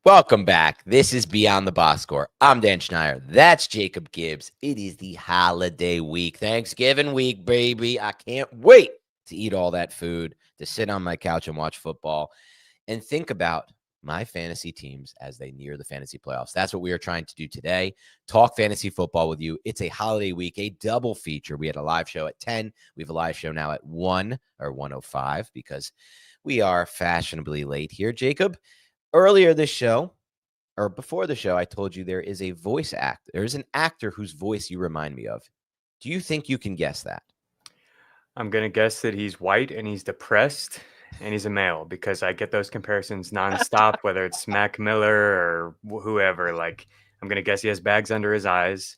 Welcome back. This is Beyond the Box Score. I'm Dan Schneider. That's Jacob Gibbs. It is the holiday week, Thanksgiving week, baby. I can't wait to eat all that food, to sit on my couch and watch football, and think about my fantasy teams as they near the fantasy playoffs. That's what we are trying to do today. Talk fantasy football with you. It's a holiday week, a double feature. We had a live show at 10. We have a live show now at 1 or 1:05 because we are fashionably late here, Jacob. Earlier this show, or before the show, I told you there is a voice actor. There's an actor whose voice you remind me of. Do you think you can guess that? I'm going to guess that he's white and he's depressed and he's a male because I get those comparisons nonstop, whether it's Mac Miller or whoever. Like, I'm going to guess he has bags under his eyes.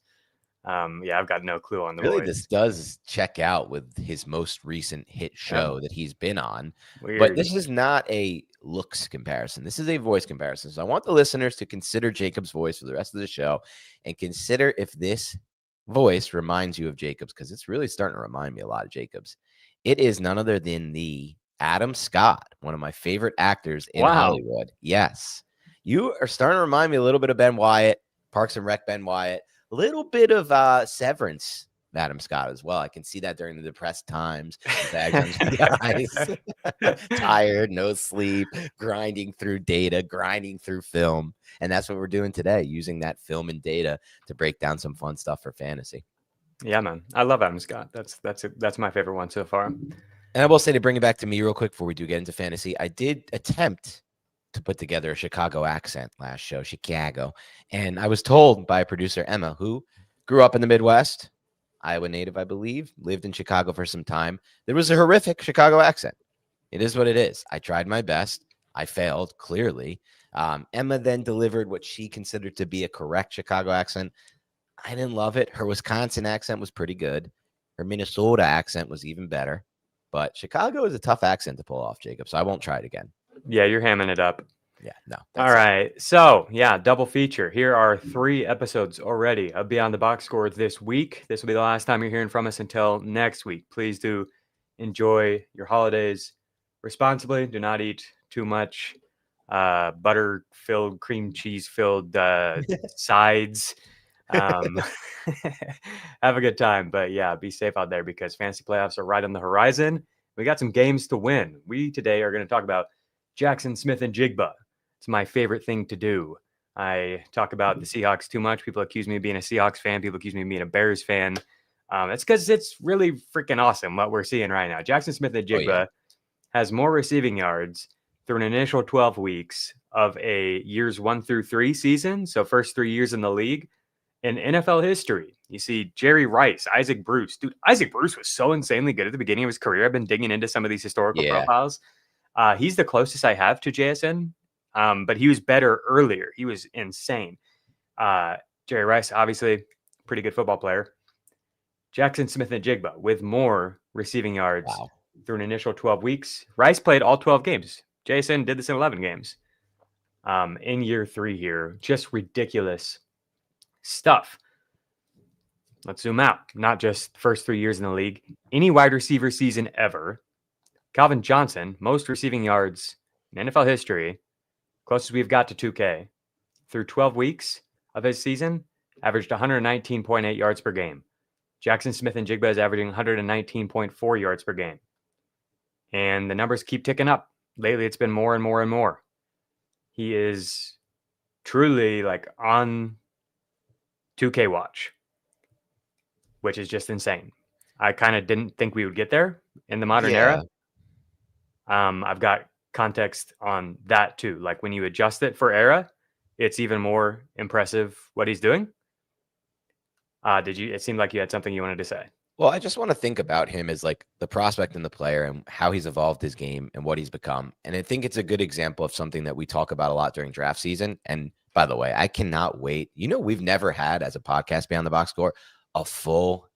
I've got no clue on the Really, voice. this does check out with his most recent hit show that he's been on. Weird. But this is not a looks comparison. This is a voice comparison. So I want the listeners to consider Jacob's voice for the rest of the show and consider if this voice reminds you of Jacob's, because it's really starting to remind me a lot of Jacob's. It is none other than the Adam Scott, one of my favorite actors in Hollywood. Yes. You are starting to remind me a little bit of Ben Wyatt, Parks and Rec Ben Wyatt. A little bit of Severance, Adam Scott as well. I can see that during the depressed times. Tired, no sleep, grinding through data, grinding through film. And that's what we're doing today, using that film and data to break down some fun stuff for fantasy. Yeah, man. I love Adam Scott. That's my favorite one so far. And I will say, to bring it back to me real quick before we do get into fantasy, I did attempt to put together a Chicago accent last show, Chicago. And I was told by producer Emma, who grew up in the Midwest, Iowa native, I believe, lived in Chicago for some time. There was a horrific Chicago accent. It is what it is. I tried my best. I failed, clearly. Emma then delivered what she considered to be a correct Chicago accent. I didn't love it. Her Wisconsin accent was pretty good. Her Minnesota accent was even better. But Chicago is a tough accent to pull off, Jacob, so I won't try it again. Yeah, you're hamming it up. Yeah, no. All right. So, double feature. Here are 3 episodes already of Beyond the Box Score this week. This will be the last time you're hearing from us until next week. Please do enjoy your holidays responsibly. Do not eat too much butter-filled, cream cheese-filled sides. Have a good time. But, be safe out there because fantasy playoffs are right on the horizon. We got some games to win. We today are going to talk about Jaxon Smith-Njigba. It's my favorite thing to do. I talk about the Seahawks too much. People accuse me of being a Seahawks fan. People accuse me of being a Bears fan. It's because it's really freaking awesome what we're seeing right now. Jaxon Smith-Njigba has more receiving yards through an initial 12 weeks of a years 1 through 3 season. So first 3 years in the league in NFL history. You see Jerry Rice, Isaac Bruce. Dude, Isaac Bruce was so insanely good at the beginning of his career. I've been digging into some of these historical profiles. He's the closest I have to JSN, but he was better earlier. He was insane. Jerry Rice, obviously, pretty good football player. Jaxon Smith-Njigba with more receiving yards through an initial 12 weeks. Rice played all 12 games. JSN did this in 11 games. In year 3 here, just ridiculous stuff. Let's zoom out. Not just first 3 years in the league. Any wide receiver season ever. Calvin Johnson, most receiving yards in NFL history, closest we've got to 2K, through 12 weeks of his season, averaged 119.8 yards per game. Jaxon Smith-Njigba is averaging 119.4 yards per game. And the numbers keep ticking up. Lately, it's been more and more and more. He is truly like on 2K watch, which is just insane. I kind of didn't think we would get there in the modern era. I've got context on that too. Like when you adjust it for era, it's even more impressive what he's doing. It seemed like you had something you wanted to say. Well, I just want to think about him as like the prospect and the player and how he's evolved his game and what he's become. And I think it's a good example of something that we talk about a lot during draft season. And by the way, I cannot wait. We've never had as a podcast Beyond the Box Score a full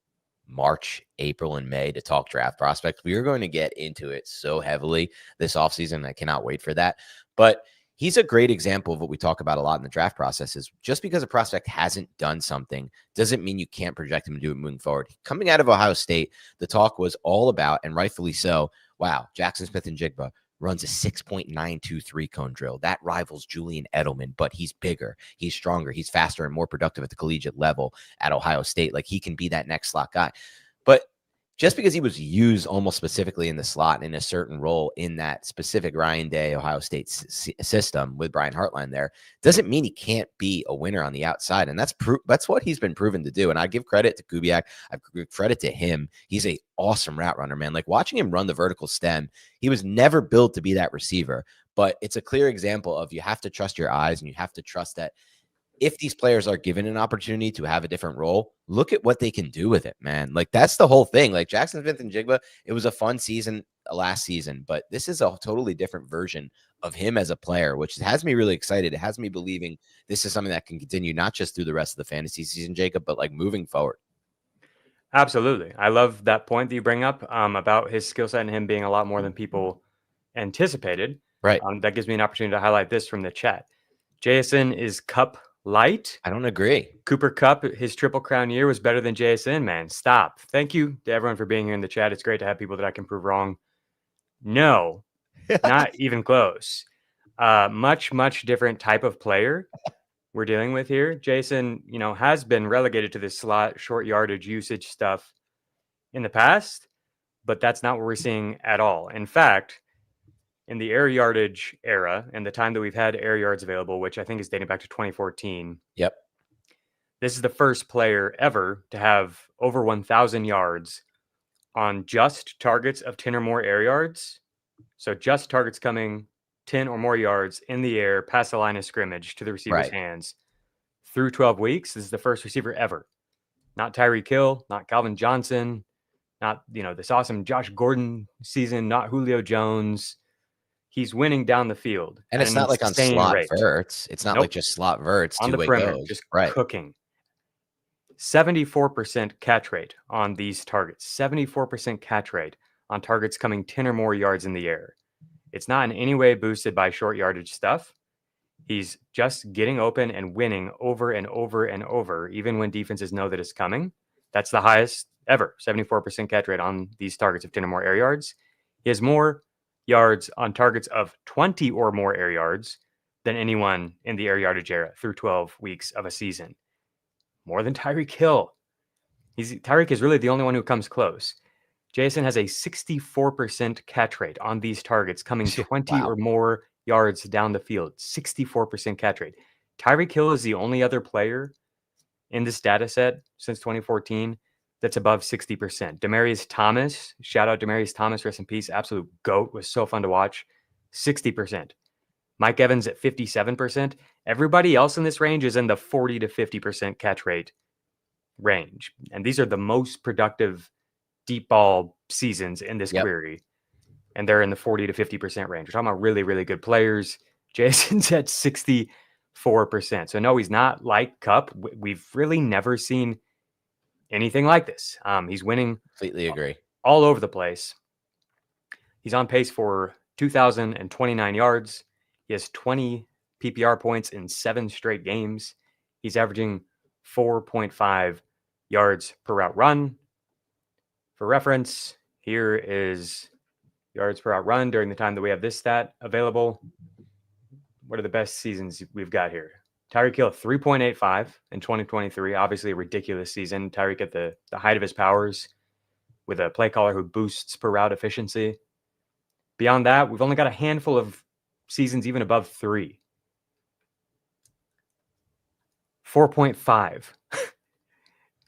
March, April, and May to talk draft prospects. We are going to get into it so heavily this offseason. I cannot wait for that. But he's a great example of what we talk about a lot in the draft process is just because a prospect hasn't done something doesn't mean you can't project him to do it moving forward. Coming out of Ohio State, the talk was all about, and rightfully so, wow, Jaxon Smith-Njigba runs a 6.923 cone drill. That rivals Julian Edelman, but he's bigger, he's stronger, he's faster and more productive at the collegiate level at Ohio State. Like he can be that next slot guy. But just because he was used almost specifically in the slot in a certain role in that specific Ryan Day Ohio State system with Brian Hartline there doesn't mean he can't be a winner on the outside. And that's what he's been proven to do. And I give credit to Kubiak. I give credit to him. He's a awesome route runner, man. Like watching him run the vertical stem, he was never built to be that receiver. But it's a clear example of you have to trust your eyes and you have to trust that if these players are given an opportunity to have a different role, look at what they can do with it, man. Like that's the whole thing. Like Jaxon Smith-Njigba, it was a fun season last season, but this is a totally different version of him as a player, which has me really excited. It has me believing this is something that can continue not just through the rest of the fantasy season, Jacob, but like moving forward. Absolutely. I love that point that you bring up about his skill set and him being a lot more than people anticipated. Right. That gives me an opportunity to highlight this from the chat. Jason is Cup light. I don't agree. Cooper Kupp, his Triple Crown year was better than JSN, man. Stop. Thank you to everyone for being here in the chat. It's great to have people that I can prove wrong. No, not even close. Much, much different type of player we're dealing with here. Jason, has been relegated to this slot, short yardage usage stuff in the past, but that's not what we're seeing at all. In fact, in the air yardage era and the time that we've had air yards available, which I think is dating back to 2014. Yep. This is the first player ever to have over 1,000 yards on just targets of 10 or more air yards. So just targets coming 10 or more yards in the air past the line of scrimmage to the receiver's hands through 12 weeks. This is the first receiver ever. Not Tyreek Hill, not Calvin Johnson, not, this awesome Josh Gordon season, not Julio Jones. He's winning down the field. And it's not like on slot verts. It's not like just slot verts. On the perimeter, just cooking. 74% catch rate on these targets. 74% catch rate on targets coming 10 or more yards in the air. It's not in any way boosted by short yardage stuff. He's just getting open and winning over and over and over, even when defenses know that it's coming. That's the highest ever, 74% catch rate on these targets of 10 or more air yards. He has more yards on targets of 20 or more air yards than anyone in the air yardage era through 12 weeks of a season. More than Tyreek Hill. Tyreek is really the only one who comes close. Jason has a 64% catch rate on these targets coming 20 or more yards down the field. 64% catch rate. Tyreek Hill is the only other player in this data set since 2014 that's above 60%. Demaryius Thomas, shout out Demaryius Thomas, rest in peace, absolute GOAT, was so fun to watch, 60%. Mike Evans at 57%. Everybody else in this range is in the 40 to 50% catch rate range. And these are the most productive deep ball seasons in this query. And they're in the 40 to 50% range. We're talking about really, really good players. Jason's at 64%. So no, he's not like Kupp. We've really never seen anything like this. He's winning. Completely agree. All over the place. He's on pace for 2,029 yards. He has 20 PPR points in 7 straight games. He's averaging 4.5 yards per route run. For reference, here is yards per route run during the time that we have this stat available. What are the best seasons we've got here? Tyreek Hill, 3.85 in 2023. Obviously a ridiculous season. Tyreek at the height of his powers with a play caller who boosts per route efficiency. Beyond that, we've only got a handful of seasons even above 3. 4.5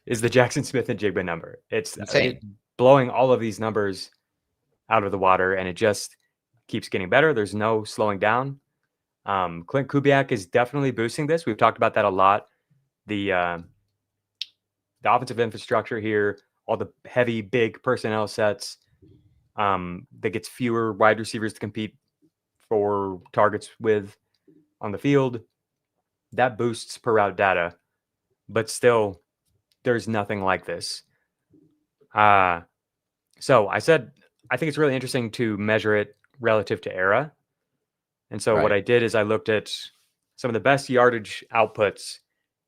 is the Jaxon Smith-Njigba number. It's blowing all of these numbers out of the water, and it just keeps getting better. There's no slowing down. Clint Kubiak is definitely boosting this. We've talked about that a lot. The offensive infrastructure here, all the heavy, big personnel sets that gets fewer wide receivers to compete for targets with on the field. That boosts per route data, but still, there's nothing like this. So I said, I think it's really interesting to measure it relative to era. And so what I did is I looked at some of the best yardage outputs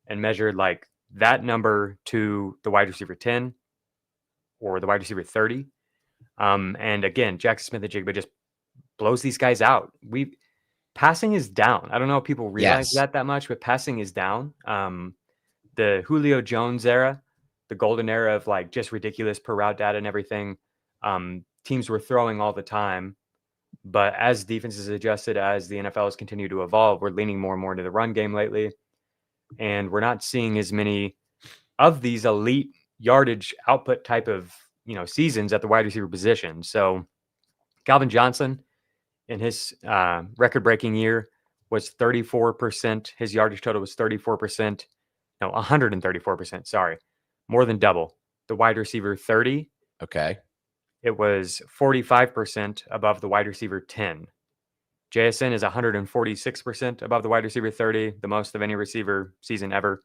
and measured like that number to the wide receiver 10 or the wide receiver 30. And again, Jaxon Smith-Njigba just blows these guys out. Passing is down. I don't know if people realize that much, but passing is down. The Julio Jones era, the golden era of like just ridiculous per route data and everything. Teams were throwing all the time, but as defenses adjusted, as the NFL has continued to evolve, we're leaning more and more into the run game lately, and we're not seeing as many of these elite yardage output type of seasons at the wide receiver position. So Calvin Johnson in his record-breaking year was 34%. His yardage total was 34%. No, 134%. Sorry, more than double. The wide receiver 30. Okay. It was 45% above the wide receiver 10. JSN is 146% above the wide receiver 30, the most of any receiver season ever,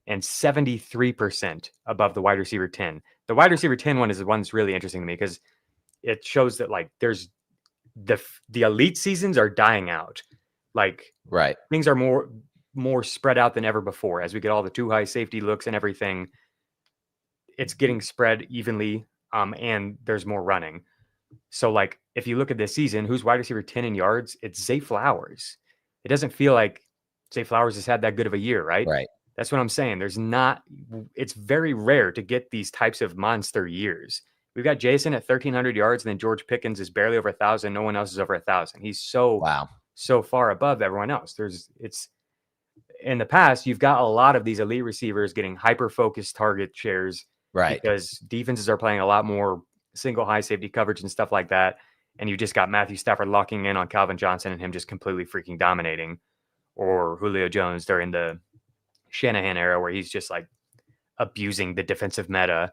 and 73% above the wide receiver 10. The wide receiver 10 one is the one that's really interesting to me because it shows that like there's the elite seasons are dying out. Like things are more spread out than ever before. As we get all the too high safety looks and everything, it's getting spread evenly, and there's more running. So like if you look at this season, who's wide receiver 10 in yards? It's Zay Flowers. It doesn't feel like Zay Flowers has had that good of a year, right? Right. That's what I'm saying. It's very rare to get these types of monster years. We've got Jason at 1,300 yards, and then George Pickens is barely over 1,000. No one else is over 1,000. He's so far above everyone else. It's in the past, you've got a lot of these elite receivers getting hyper-focused target shares, right? Because defenses are playing a lot more single high safety coverage and stuff like that. And you just got Matthew Stafford locking in on Calvin Johnson and him just completely freaking dominating, or Julio Jones during the Shanahan era where he's just like abusing the defensive meta.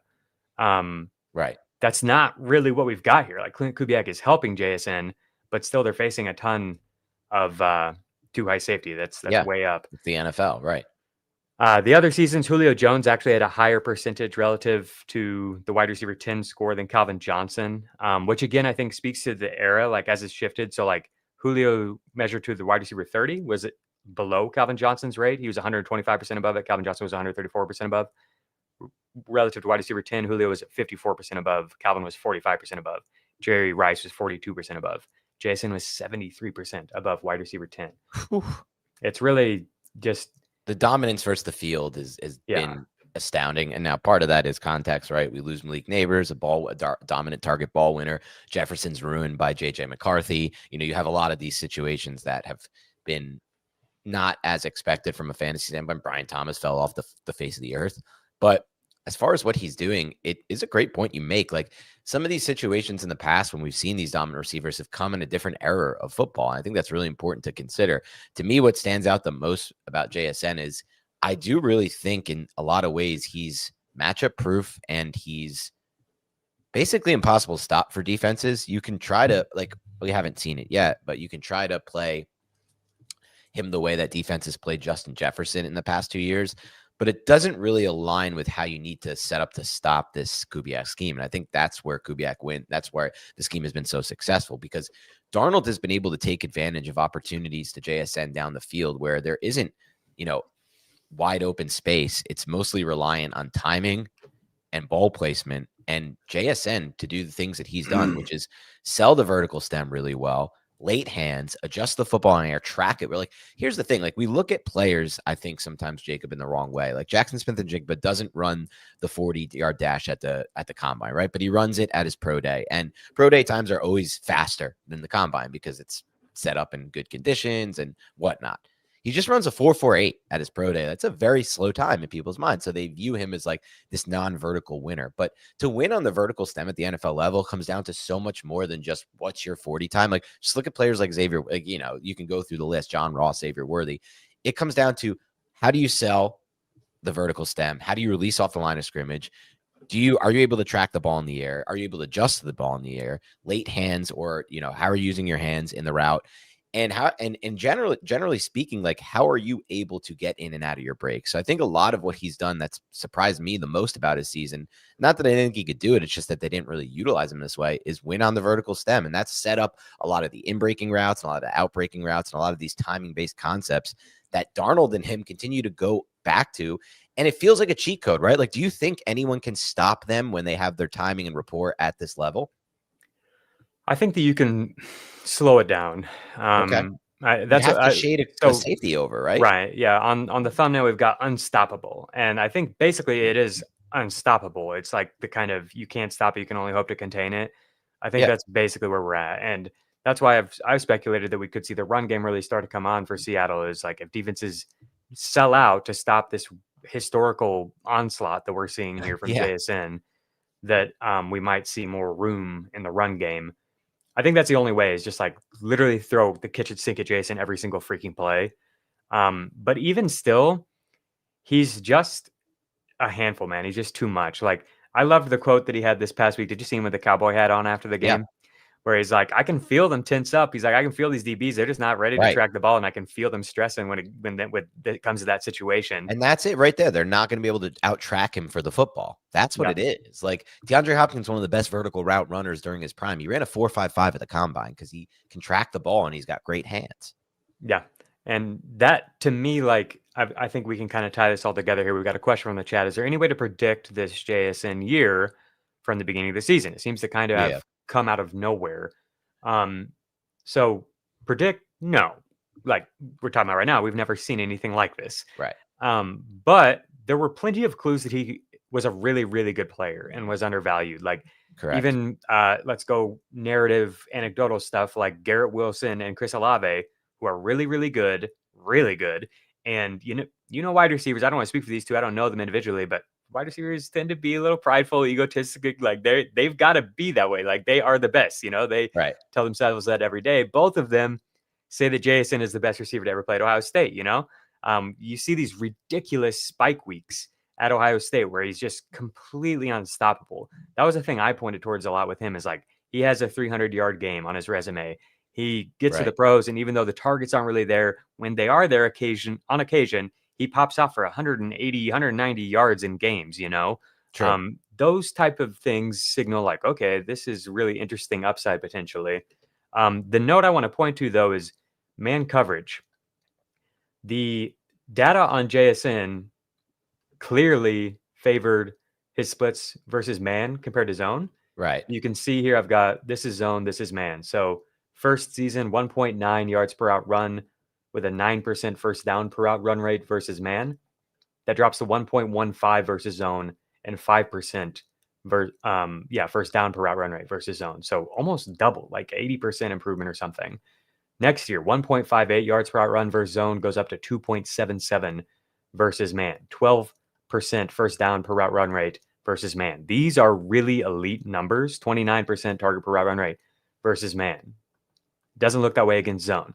Right. That's not really what we've got here. Like Clint Kubiak is helping JSN, but still they're facing a ton of too high safety. That's way up. It's the NFL, right? The other seasons, Julio Jones actually had a higher percentage relative to the wide receiver 10 score than Calvin Johnson, which again, I think speaks to the era, like as it's shifted. So like Julio measured to the wide receiver 30, was it below Calvin Johnson's rate? He was 125% above it. Calvin Johnson was 134% above. Relative to wide receiver 10, Julio was at 54% above. Calvin was 45% above. Jerry Rice was 42% above. Jason was 73% above wide receiver 10. It's really just the dominance versus the field has been astounding. And now part of that is context, right? We lose Malik Neighbors, a dominant target ball winner. Jefferson's ruined by JJ McCarthy. You have a lot of these situations that have been not as expected from a fantasy standpoint. Brian Thomas fell off the face of the earth. But as far as what he's doing, it is a great point you make. Like some of these situations in the past when we've seen these dominant receivers have come in a different era of football. I think that's really important to consider. To me, what stands out the most about JSN is I do really think in a lot of ways he's matchup proof and he's basically impossible to stop for defenses. You can try to, like, we haven't seen it yet, but you can try to play him the way that defenses played Justin Jefferson in the past 2 years. But it doesn't really align with how you need to set up to stop this Kubiak scheme. And I think that's where Kubiak wins. That's where the scheme has been so successful because Darnold has been able to take advantage of opportunities to JSN down the field where there isn't, wide open space. It's mostly reliant on timing and ball placement and JSN to do the things that he's done, which is sell the vertical stem really well, late hands, adjust the football in air, track it. We're like, here's the thing. Like we look at players, I think sometimes Jacob in the wrong way. Like Jaxon Smith-Njigba doesn't run the 40-yard dash at the combine, right? But he runs it at his pro day. And pro day times are always faster than the combine because it's set up in good conditions and whatnot. He just runs a 4.48 at his pro day. That's a very slow time in people's minds. So they view him as like this non-vertical winner. But to win on the vertical stem at the NFL level comes down to so much more than just what's your 40 time. Like just look at players like Xavier, like, you can go through the list, John Ross, Xavier Worthy. It comes down to how do you sell the vertical stem? How do you release off the line of scrimmage? Are you able to track the ball in the air? Are you able to adjust the ball in the air? Late hands or, how are you using your hands in the route? And generally speaking, like, how are you able to get in and out of your break? So I think a lot of what he's done that's surprised me the most about his season, not that I didn't think he could do it, it's just that they didn't really utilize him this way, is win on the vertical stem. And that's set up a lot of the in-breaking routes and a lot of the out-breaking routes and a lot of these timing-based concepts that Darnold and him continue to go back to. And it feels like a cheat code, right? Like, do you think anyone can stop them when they have their timing and rapport at this level? I think that you can slow it down. Okay. You'd That's have what to I shade a so safety over, right? right, yeah. On the thumbnail, we've got unstoppable, and I think basically it is unstoppable. It's like the kind of you can't stop it, you can only hope to contain it. I think Yeah. that's basically where we're at, and that's why I've speculated that we could see the run game really start to come on for Seattle. Is like if defenses sell out to stop this historical onslaught that we're seeing here from Yeah. JSN, that we might see more room in the run game. I think that's the only way is just like literally throw the kitchen sink at Jason every single freaking play. But even still, he's just a handful, man. He's just too much. Like I loved the quote that he had this past week. Did you see him with the cowboy hat on after the Yeah. game? Where he's like, I can feel them tense up. He's like, I can feel these DBs. They're just not ready to Right. track the ball, and I can feel them stressing when it comes to that situation. And that's it right there. They're not going to be able to out-track him for the football. That's what it is. Like, DeAndre Hopkins, one of the best vertical route runners during his prime. He ran a 4.55 at the combine because he can track the ball and he's got great hands. Yeah. And that to me, like, I think we can kind of tie this all together here. We've got a question from the chat. Is there any way to predict this JSN year from the beginning of the season? It seems to kind of have come out of nowhere. So predict, no. Like we're talking about right now, we've never seen anything like this. Right. But there were plenty of clues that he was a really, really good player and was undervalued. Like Correct. even let's go narrative, anecdotal stuff like Garrett Wilson and Chris Olave, who are really, really good, really good. And you know, wide receivers. I don't want to speak for these two. I don't know them individually, but wide receivers tend to be a little prideful, egotistic. Like they've got to be that way. Like they are the best. You know, they tell themselves that every day. Both of them say that Jason is the best receiver to ever play at Ohio State. You know, you see these ridiculous spike weeks at Ohio State where he's just completely unstoppable. That was the thing I pointed towards a lot with him. Is like he has a 300-yard game on his resume. He gets to the pros, and even though the targets aren't really there, when they are there on occasion, he pops off for 180, 190 yards in games, you know? True. Those type of things signal like, okay, this is really interesting upside potentially. The note I want to point to, though, is man coverage. The data on JSN clearly favored his splits versus man compared to zone. Right. You can see here I've got this is zone, this is man. So first season, 1.9 yards per out run with a 9% first down per out run rate versus man. That drops to 1.15 versus zone and 5% first down per out run rate versus zone. So almost double, like 80% improvement or something. Next year, 1.58 yards per out run versus zone goes up to 2.77 versus man. 12% first down per route run rate versus man. These are really elite numbers. 29% target per route run rate versus man. Doesn't look that way against zone.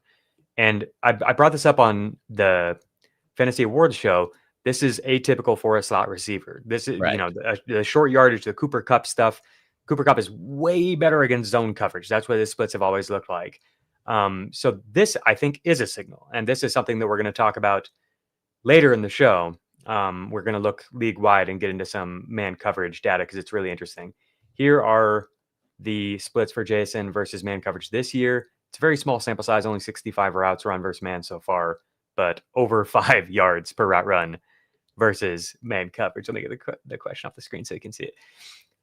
And I brought this up on the Fantasy Awards show. This is atypical for a slot receiver. This is, the short yardage, the Cooper Kupp stuff. Cooper Kupp is way better against zone coverage. That's what the splits have always looked like. So this, I think, is a signal. And this is something that we're going to talk about later in the show. We're going to look league-wide and get into some man coverage data because it's really interesting. Here are the splits for JSN versus man coverage this year. It's a very small sample size, only 65 routes run versus man so far, but over 5 yards per route run versus man coverage. Let me get the question off the screen so you can see it.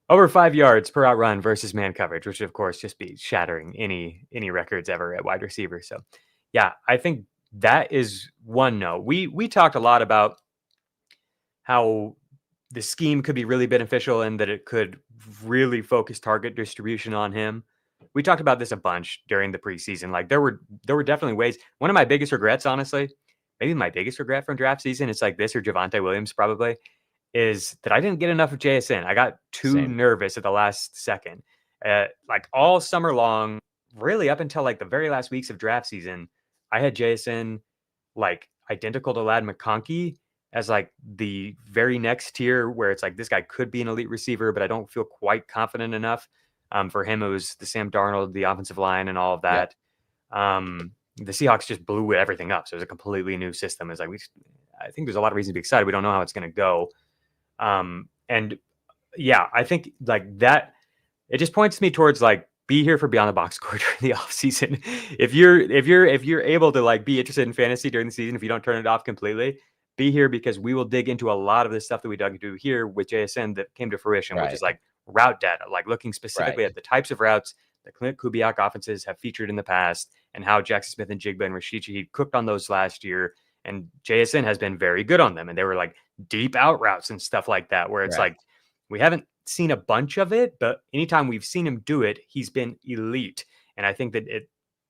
Over 5 yards per route run versus man coverage, which would, of course, just be shattering any records ever at wide receiver. So, yeah, I think that is one note. We talked a lot about how the scheme could be really beneficial and that it could really focus target distribution on him. We talked about this a bunch during the preseason. Like there were definitely ways. One of my biggest regrets, honestly, maybe my biggest regret from draft season, it's like this or Javonte Williams probably, is that I didn't get enough of JSN. I got too nervous at the last second. Like all summer long, really up until like the very last weeks of draft season, I had JSN like identical to Ladd McConkey as like the very next tier where it's like this guy could be an elite receiver, but I don't feel quite confident enough. For him, it was the Sam Darnold, the offensive line, and all of that. the Seahawks just blew everything up. So it was a completely new system. It's like, I think there's a lot of reason to be excited. We don't know how it's going to go. And yeah, I think like that, it just points me towards like, be here for Beyond the Box Score during the off season. If you're able to like be interested in fantasy during the season, if you don't turn it off completely, be here because we will dig into a lot of the stuff that we dug into here with JSN that came to fruition, which is like route data, like looking specifically at the types of routes that Clint Kubiak offenses have featured in the past and how Jaxon Smith-Njigba and Rashid Shaheed cooked on those last year. And JSN has been very good on them. And they were like deep out routes and stuff like that, where it's like, we haven't seen a bunch of it, but anytime we've seen him do it, he's been elite. And I think that it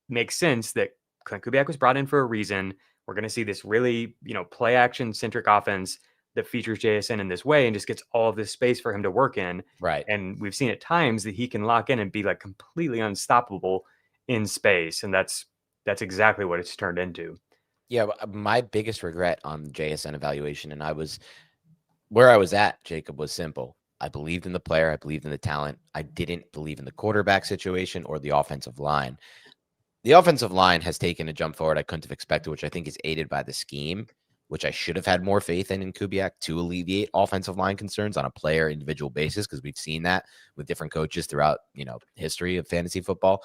makes sense that Clint Kubiak was brought in for a reason. We're going to see this really, play action centric offense that features JSN in this way and just gets all of this space for him to work in. Right. And we've seen at times that he can lock in and be like completely unstoppable in space. And that's exactly what it's turned into. Yeah. My biggest regret on the JSN evaluation, and where I was at, Jacob, was simple. I believed in the player. I believed in the talent. I didn't believe in the quarterback situation or the offensive line. The offensive line has taken a jump forward I couldn't have expected, which I think is aided by the scheme, which I should have had more faith in Kubiak to alleviate offensive line concerns on a player individual basis, because we've seen that with different coaches throughout, history of fantasy football.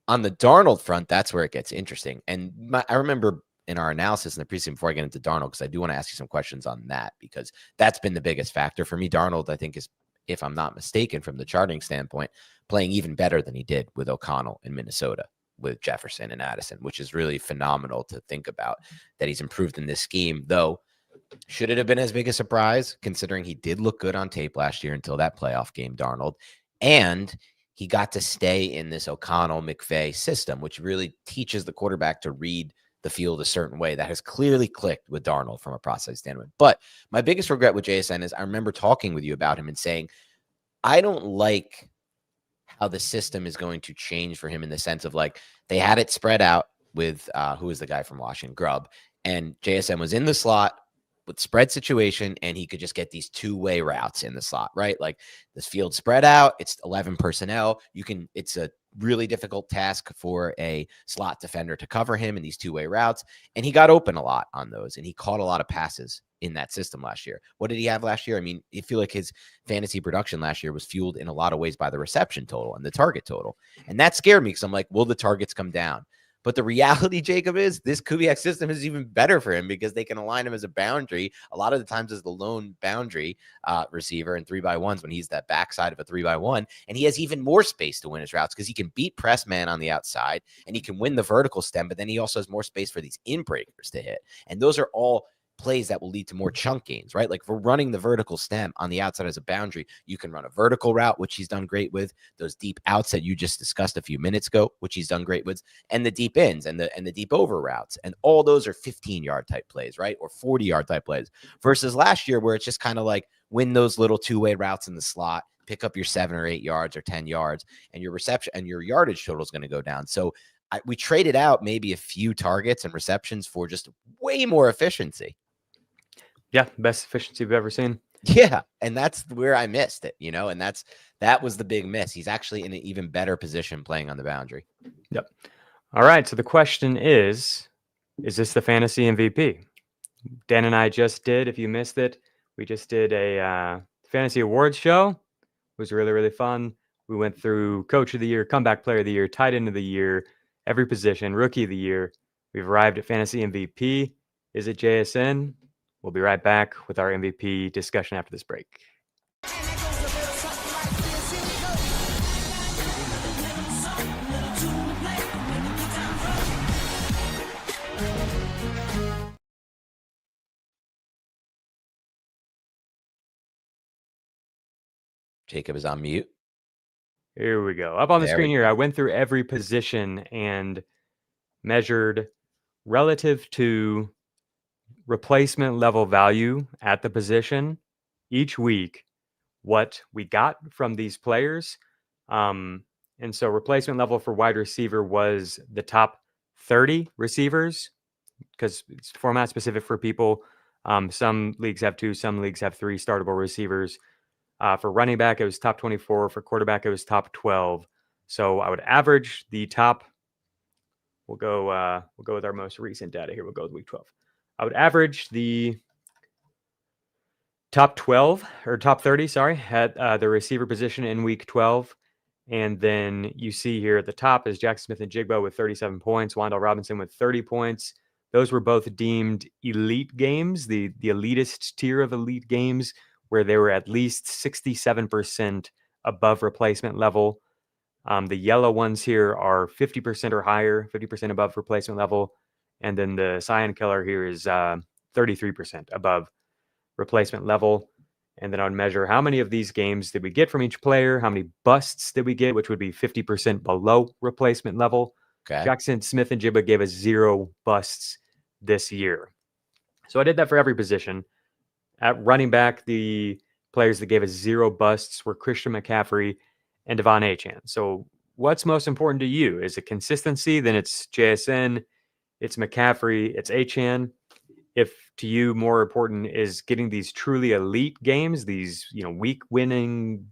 On the Darnold front, that's where it gets interesting. And I remember in our analysis in the preseason, before I get into Darnold, because I do want to ask you some questions on that, because that's been the biggest factor for me. Darnold, I think, is, if I'm not mistaken, from the charting standpoint, playing even better than he did with O'Connell in Minnesota, with Jefferson and Addison, which is really phenomenal to think about, that he's improved in this scheme. Though, should it have been as big a surprise, considering he did look good on tape last year until that playoff game, Darnold, and he got to stay in this O'Connell-McVay system, which really teaches the quarterback to read the field a certain way. That has clearly clicked with Darnold from a process standpoint. But my biggest regret with JSN is I remember talking with you about him and saying, I don't like how the system is going to change for him, in the sense of like, they had it spread out with who is the guy from Washington, Grubb, and JSN was in the slot with spread situation, and he could just get these two-way routes in the slot, right? Like, this field spread out, it's 11 personnel. It's a really difficult task for a slot defender to cover him in these two-way routes. And he got open a lot on those, and he caught a lot of passes in that system last year. What did he have last year? I mean, I feel like his fantasy production last year was fueled in a lot of ways by the reception total and the target total. And that scared me, because I'm like, will the targets come down? But the reality, Jacob, is this Kubiak system is even better for him, because they can align him as a boundary a lot of the times as the lone boundary receiver in 3x1s when he's that backside of a 3x1. And he has even more space to win his routes, because he can beat press man on the outside and he can win the vertical stem, but then he also has more space for these in breakers to hit. And those are all plays that will lead to more chunk gains, right? Like, if we're running the vertical stem on the outside as a boundary, you can run a vertical route, which he's done great with, those deep outs that you just discussed a few minutes ago, which he's done great with, and the deep ends and the deep over routes. And all those are 15-yard type plays, right? Or 40-yard type plays, versus last year where it's just kind of like, win those little two-way routes in the slot, pick up your 7 or 8 yards or 10 yards, and your reception and your yardage total is going to go down. So we traded out maybe a few targets and receptions for just way more efficiency. Yeah, best efficiency we've ever seen. Yeah, and that's where I missed it, and that was the big miss. He's actually in an even better position playing on the boundary. Yep. All right, so the question is this the fantasy MVP? Dan and I just did, if you missed it, we just did a fantasy awards show. It was really, really fun. We went through coach of the year, comeback player of the year, tight end of the year, every position, rookie of the year. We've arrived at fantasy MVP. Is it JSN? We'll be right back with our MVP discussion after this break. Jacob is on mute. Here we go. Up on the screen here, I went through every position and measured relative to replacement level value at the position each week, what we got from these players. And so replacement level for wide receiver was the top 30 receivers, because it's format specific for people. Some leagues have 2, some leagues have 3 startable receivers. For running back, it was top 24. For quarterback, it was top 12. So I would average the top We'll go with our most recent data here. We'll go with week 12. I would average the top 12 or top 30, at the receiver position in week 12. And then you see here at the top is Jaxon Smith-Njigba with 37 points, Wan'Dale Robinson with 30 points. Those were both deemed elite games, the elitist tier of elite games, where they were at least 67% above replacement level. The yellow ones here are 50% or higher, 50% above replacement level. And then the cyan color here is 33% above replacement level. And then I'd measure how many of these games did we get from each player, how many busts did we get, which would be 50% below replacement level. Okay. Jaxon Smith-Njigba gave us 0 busts this year. So I did that for every position. At running back, the players that gave us 0 busts were Christian McCaffrey and Devon Achane. So what's most important to you? Is it consistency? Then it's JSN, it's McCaffrey, it's Achane. If to you more important is getting these truly elite games, these week winning,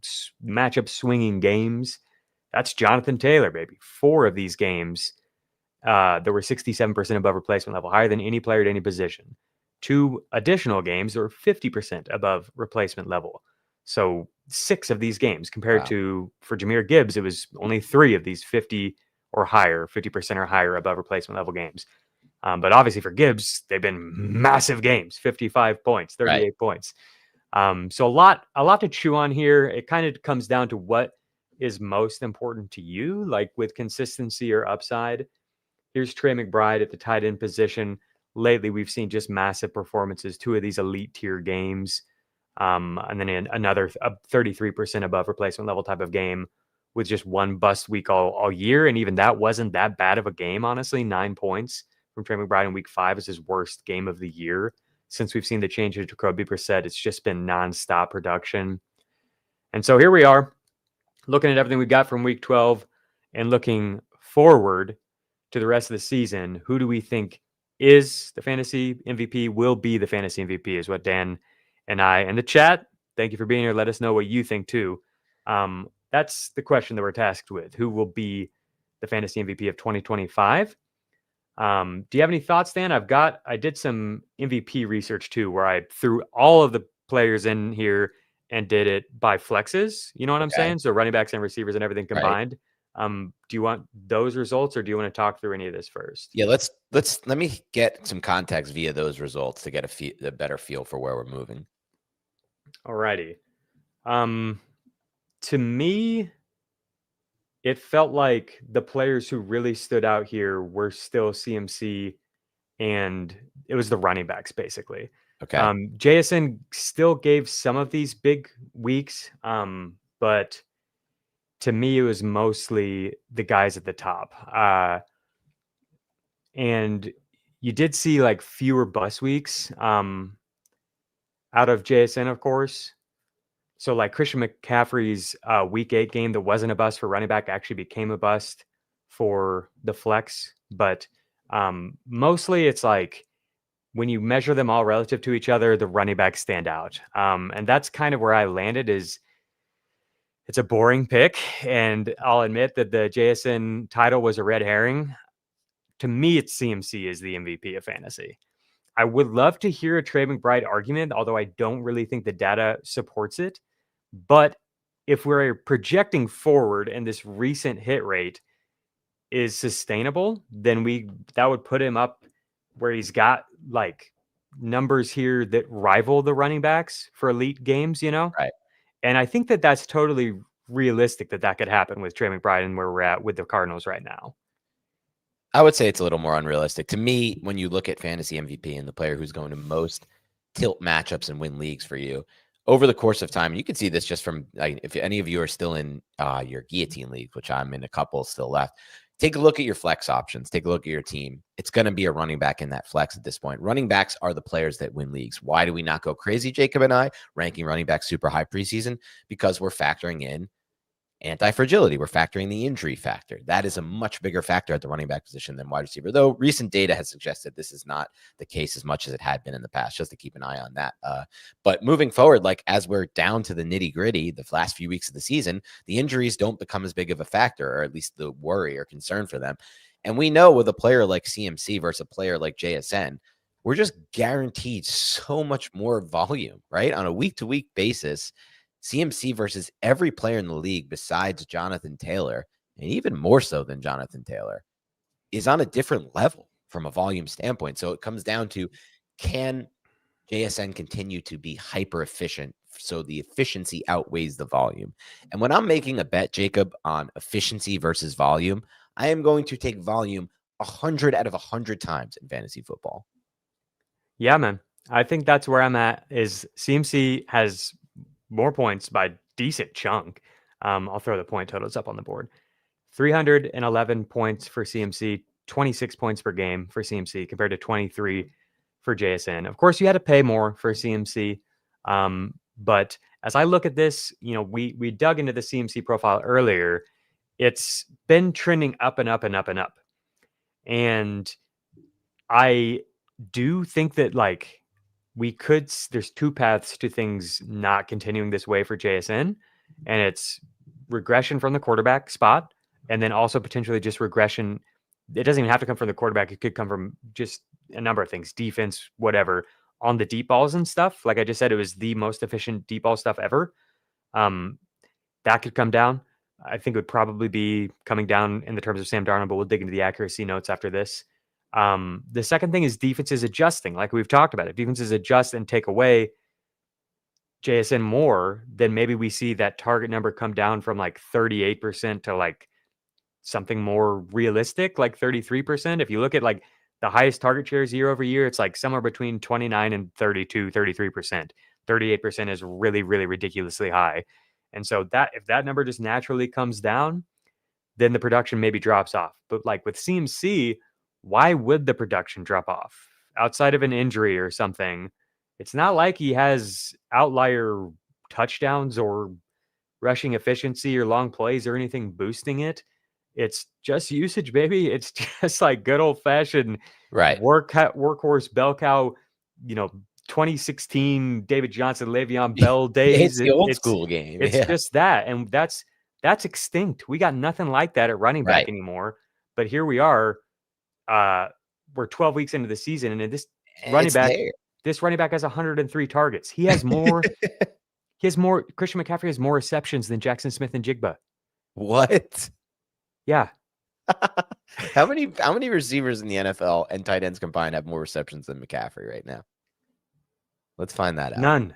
matchup swinging games, that's Jonathan Taylor, baby. 4 of these games that were 67% above replacement level, higher than any player at any position. 2 additional games that were 50% above replacement level. So 6 of these games compared to, for Jahmyr Gibbs, it was only 3 of these 50 or higher, 50% or higher above replacement level games. But obviously for Gibbs, they've been massive games, 55 points, 38 points. So a lot to chew on here. It kind of comes down to what is most important to you, like with consistency or upside. Here's Trey McBride at the tight end position. Lately, we've seen just massive performances, 2 of these elite tier games. And then another 33% above replacement level type of game with just 1 bust week all year. And even that wasn't that bad of a game, honestly. 9 points from Trey McBride in week 5 is his worst game of the year. Since we've seen the change to Jacoby Brissett, it's just been nonstop production. And so here we are, looking at everything we got from week 12 and looking forward to the rest of the season. Who do we think is the fantasy MVP, will be the fantasy MVP, is what Dan and I in the chat. Thank you for being here. Let us know what you think too. That's the question that we're tasked with. Who will be the fantasy MVP of 2025? Do you have any thoughts, Dan? I did some MVP research too, where I threw all of the players in here and did it by flexes. You know what I'm saying? So running backs and receivers and everything combined. Do you want those results, or do you want to talk through any of this first? Yeah, let me get some context via those results to get a better feel for where we're moving. Alrighty. To me, it felt like the players who really stood out here were still CMC, and it was the running backs basically. Okay. JSN still gave some of these big weeks, but to me, it was mostly the guys at the top. And you did see like fewer bus weeks out of JSN, of course. So like Christian McCaffrey's week 8 game that wasn't a bust for running back actually became a bust for the flex. But mostly it's like when you measure them all relative to each other, the running backs stand out. And that's kind of where I landed. Is it's a boring pick, and I'll admit that the JSN title was a red herring. To me, it's CMC is the MVP of fantasy. I would love to hear a Trey McBride argument, although I don't really think the data supports it. But if we're projecting forward and this recent hit rate is sustainable, then that would put him up where he's got like numbers here that rival the running backs for elite games, Right. And I think that that's totally realistic that could happen with Trey McBride and where we're at with the Cardinals right now. I would say it's a little more unrealistic. To me, when you look at fantasy MVP and the player who's going to most tilt matchups and win leagues for you over the course of time, and you can see this just from if any of you are still in your guillotine league, which I'm in a couple still left, take a look at your flex options. Take a look at your team. It's going to be a running back in that flex at this point. Running backs are the players that win leagues. Why do we not go crazy, Jacob and I, ranking running backs super high preseason? Because we're factoring in anti-fragility. We're factoring the injury factor. That is a much bigger factor at the running back position than wide receiver, though recent data has suggested this is not the case as much as it had been in the past, just to keep an eye on that. But moving forward, like as we're down to the nitty gritty, the last few weeks of the season, the injuries don't become as big of a factor, or at least the worry or concern for them. And we know with a player like CMC versus a player like JSN, we're just guaranteed so much more volume, right? On a week-to-week basis, CMC versus every player in the league besides Jonathan Taylor, and even more so than Jonathan Taylor, is on a different level from a volume standpoint. So it comes down to, can JSN continue to be hyper efficient so the efficiency outweighs the volume? And when I'm making a bet, Jacob, on efficiency versus volume, I am going to take volume 100 out of 100 times in fantasy football. Yeah, man. I think that's where I'm at. Is CMC has more points by decent chunk. I'll throw the point totals up on the board. 311 points for CMC, 26 points per game for CMC compared to 23 for JSN. Of course, you had to pay more for CMC. But as I look at this, we dug into the CMC profile earlier. It's been trending up and up and up and up. And I do think that there's two paths to things not continuing this way for JSN, and it's regression from the quarterback spot, and then also potentially just regression. It doesn't even have to come from the quarterback. It could come from just a number of things, defense, whatever, on the deep balls and stuff. Like I just said, it was the most efficient deep ball stuff ever. That could come down. I think it would probably be coming down in the terms of Sam Darnold, but we'll dig into the accuracy notes after this. The second thing is defenses adjusting, like we've talked about. If defenses adjust and take away JSN more, then maybe we see that target number come down from like 38% to like something more realistic, like 33%. If you look at like the highest target shares year over year, it's like somewhere between 29 and 32, 33%. 38% is really, really ridiculously high. And so that if that number just naturally comes down, then the production maybe drops off. But like with CMC, why would the production drop off outside of an injury or something? It's not like he has outlier touchdowns or rushing efficiency or long plays or anything boosting it. It's just usage, baby. It's just like good old fashioned workhorse bell cow, 2016 David Johnson, Le'Veon Bell days. It's the old school game. It's just that. And that's extinct. We got nothing like that at running back anymore. But here we are. We're 12 weeks into the season, and this running back has 103 targets. He has more. Christian McCaffrey has more receptions than Jaxon Smith-Njigba. What? Yeah. How many receivers in the NFL and tight ends combined have more receptions than McCaffrey right now? Let's find that out. None.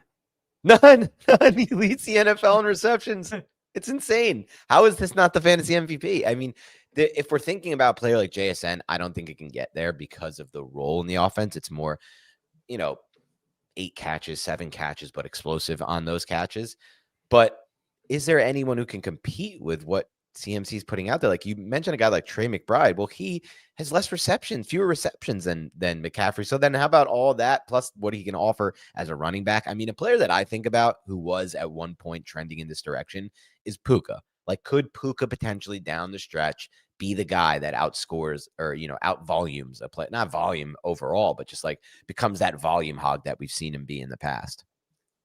He leads the NFL in receptions. It's insane. How is this not the fantasy MVP? I mean, if we're thinking about a player like JSN, I don't think it can get there because of the role in the offense. It's more, 8 catches, 7 catches, but explosive on those catches. But is there anyone who can compete with what CMC is putting out there? Like you mentioned a guy like Trey McBride. Well, he has fewer receptions than McCaffrey. So then how about all that plus what he can offer as a running back? I mean, a player that I think about who was at one point trending in this direction is Puka. Like, could Puka potentially down the stretch be the guy that outscores or, out volumes a play, not volume overall, but just like becomes that volume hog that we've seen him be in the past?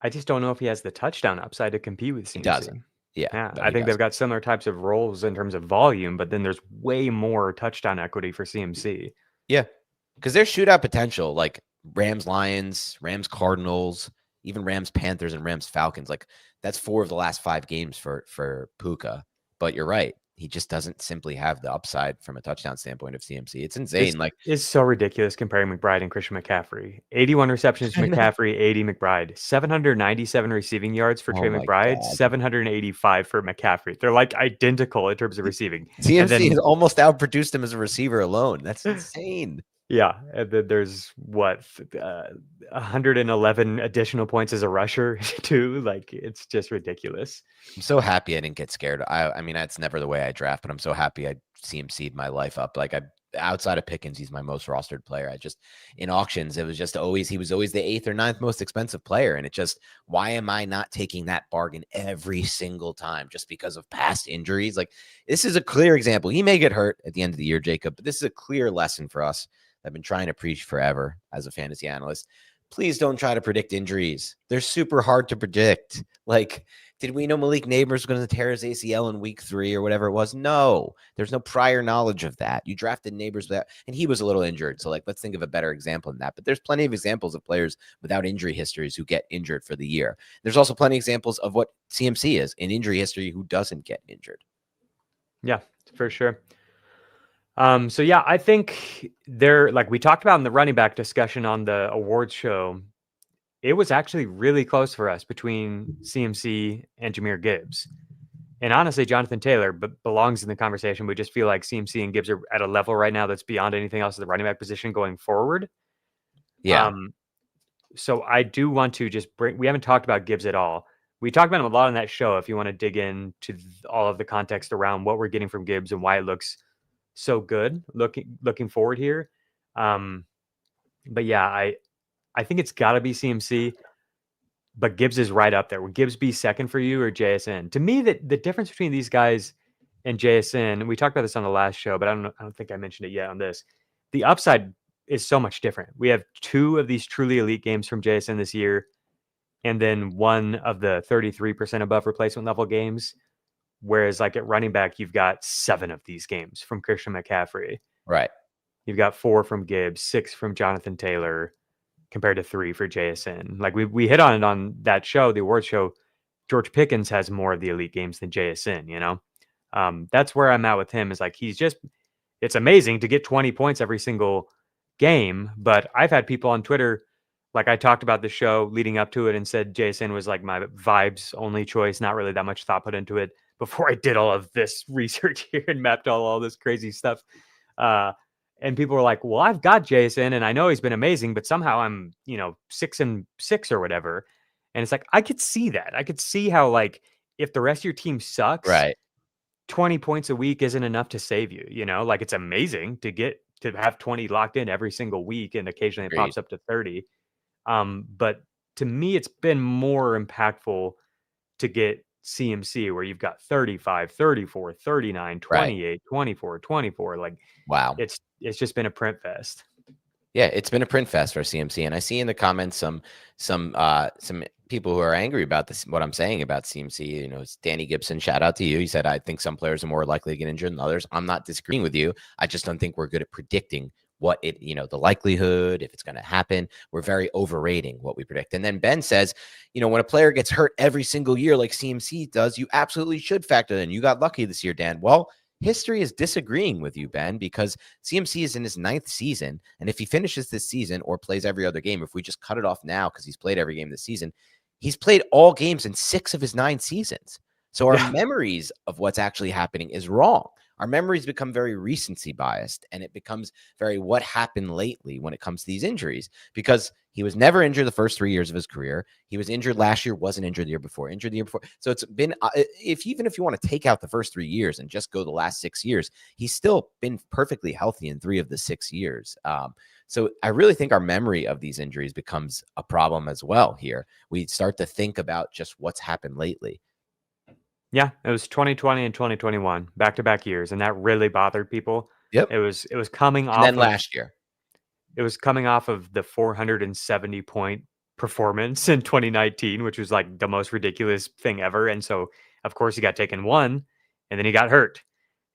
I just don't know if he has the touchdown upside to compete with CMC. He doesn't. Yeah. No, I think they've got similar types of roles in terms of volume, but then there's way more touchdown equity for CMC. Yeah. Because there's shootout potential, like Rams, Lions, Rams, Cardinals, even Rams, Panthers, and Rams, Falcons. Like that's 4 of the last 5 games for Puka. But you're right. He just doesn't simply have the upside from a touchdown standpoint of CMC. It's insane. It's so ridiculous comparing McBride and Christian McCaffrey. 81 receptions to McCaffrey, 80 McBride. 797 receiving yards for Trey McBride, 785 for McCaffrey. They're like identical in terms of receiving. CMC has almost outproduced him as a receiver alone. That's insane. Yeah, and then there's 111 additional points as a rusher too. Like it's just ridiculous. I'm so happy I didn't get scared. I mean, that's never the way I draft, but I'm so happy I CMC'd my life up. Like outside of Pickens, he's my most rostered player. In auctions, he was always the 8th or 9th most expensive player. And why am I not taking that bargain every single time just because of past injuries? Like this is a clear example. He may get hurt at the end of the year, Jacob, but this is a clear lesson for us. I've been trying to preach forever as a fantasy analyst. Please don't try to predict injuries. They're super hard to predict. Like Did we know Malik Neighbors was going to tear his ACL in week 3 or whatever it was? No, there's no prior knowledge of that. You drafted Neighbors without, and he was a little injured. So, like, let's think of a better example than that. But there's plenty of examples of players without injury histories who get injured for the year. There's also plenty of examples of what CMC is in injury history who doesn't get injured. Yeah, for sure. So yeah, I think like we talked about in the running back discussion on the awards show, it was actually really close for us between CMC and Jahmyr Gibbs. And honestly, Jonathan Taylor belongs in the conversation. We just feel like CMC and Gibbs are at a level right now that's beyond anything else at the running back position going forward. Yeah. So I do want to just we haven't talked about Gibbs at all. We talked about him a lot on that show. If you want to dig into all of the context around what we're getting from Gibbs and why it looks so good looking forward here. But yeah, I think it's got to be CMC, but Gibbs is right up there. Would Gibbs be second for you or JSN? To me, the difference between these guys and JSN, we talked about this on the last show, but I don't think I mentioned it yet on this. The upside is so much different. We have 2 of these truly elite games from JSN this year, and then 1 of the 33% above replacement level games. Whereas like at running back, you've got 7 of these games from Christian McCaffrey. Right. You've got 4 from Gibbs, 6 from Jonathan Taylor, compared to 3 for JSN. Like we hit on it on that show, the awards show. George Pickens has more of the elite games than JSN, you know? That's where I'm at with him, is like it's amazing to get 20 points every single game. But I've had people on Twitter, like I talked about the show leading up to it and said JSN was like my vibes only choice, not really that much thought put into it before I did all of this research here and mapped all this crazy stuff. And people were like, well, I've got JSN and I know he's been amazing, but somehow I'm, 6-6 or whatever. And it's like, I could see that. I could see how, like, if the rest of your team sucks, Right. 20 points a week isn't enough to save you, like it's amazing to have 20 locked in every single week. And occasionally it pops up to 30. But to me, it's been more impactful to get CMC where you've got 35, 34, 39, 28, 24, 24. Like, wow. It's just been a print fest. Yeah, it's been a print fest for CMC. And I see in the comments some people who are angry about this, what I'm saying about CMC. It's Danny Gibson. Shout out to you. He said, I think some players are more likely to get injured than others. I'm not disagreeing with you. I just don't think we're good at predicting what the likelihood, if it's going to happen. We're very overrating what we predict. And then Ben says, when a player gets hurt every single year like CMC does, you absolutely should factor in. You got lucky this year, Dan. Well, history is disagreeing with you, Ben, because CMC is in his 9th season. And if he finishes this season or plays every other game, if we just cut it off now because he's played every game this season, he's played all games in 6 of his 9 seasons. So our memories of what's actually happening is wrong. Our memories become very recency biased, and it becomes very what happened lately when it comes to these injuries, because he was never injured the first 3 years of his career. He was injured last year, wasn't injured the year before, injured the year before. So it's been, even if you want to take out the first 3 years and just go the last 6 years, he's still been perfectly healthy in 3 of the 6 years. So I really think our memory of these injuries becomes a problem as well here. We start to think about just what's happened lately. Yeah, it was 2020 and 2021, back-to-back years, and that really bothered people. Yep. It was coming off. And then last year, it was coming off of the 470 point performance in 2019, which was like the most ridiculous thing ever. And so, of course, he got taken 1, and then he got hurt.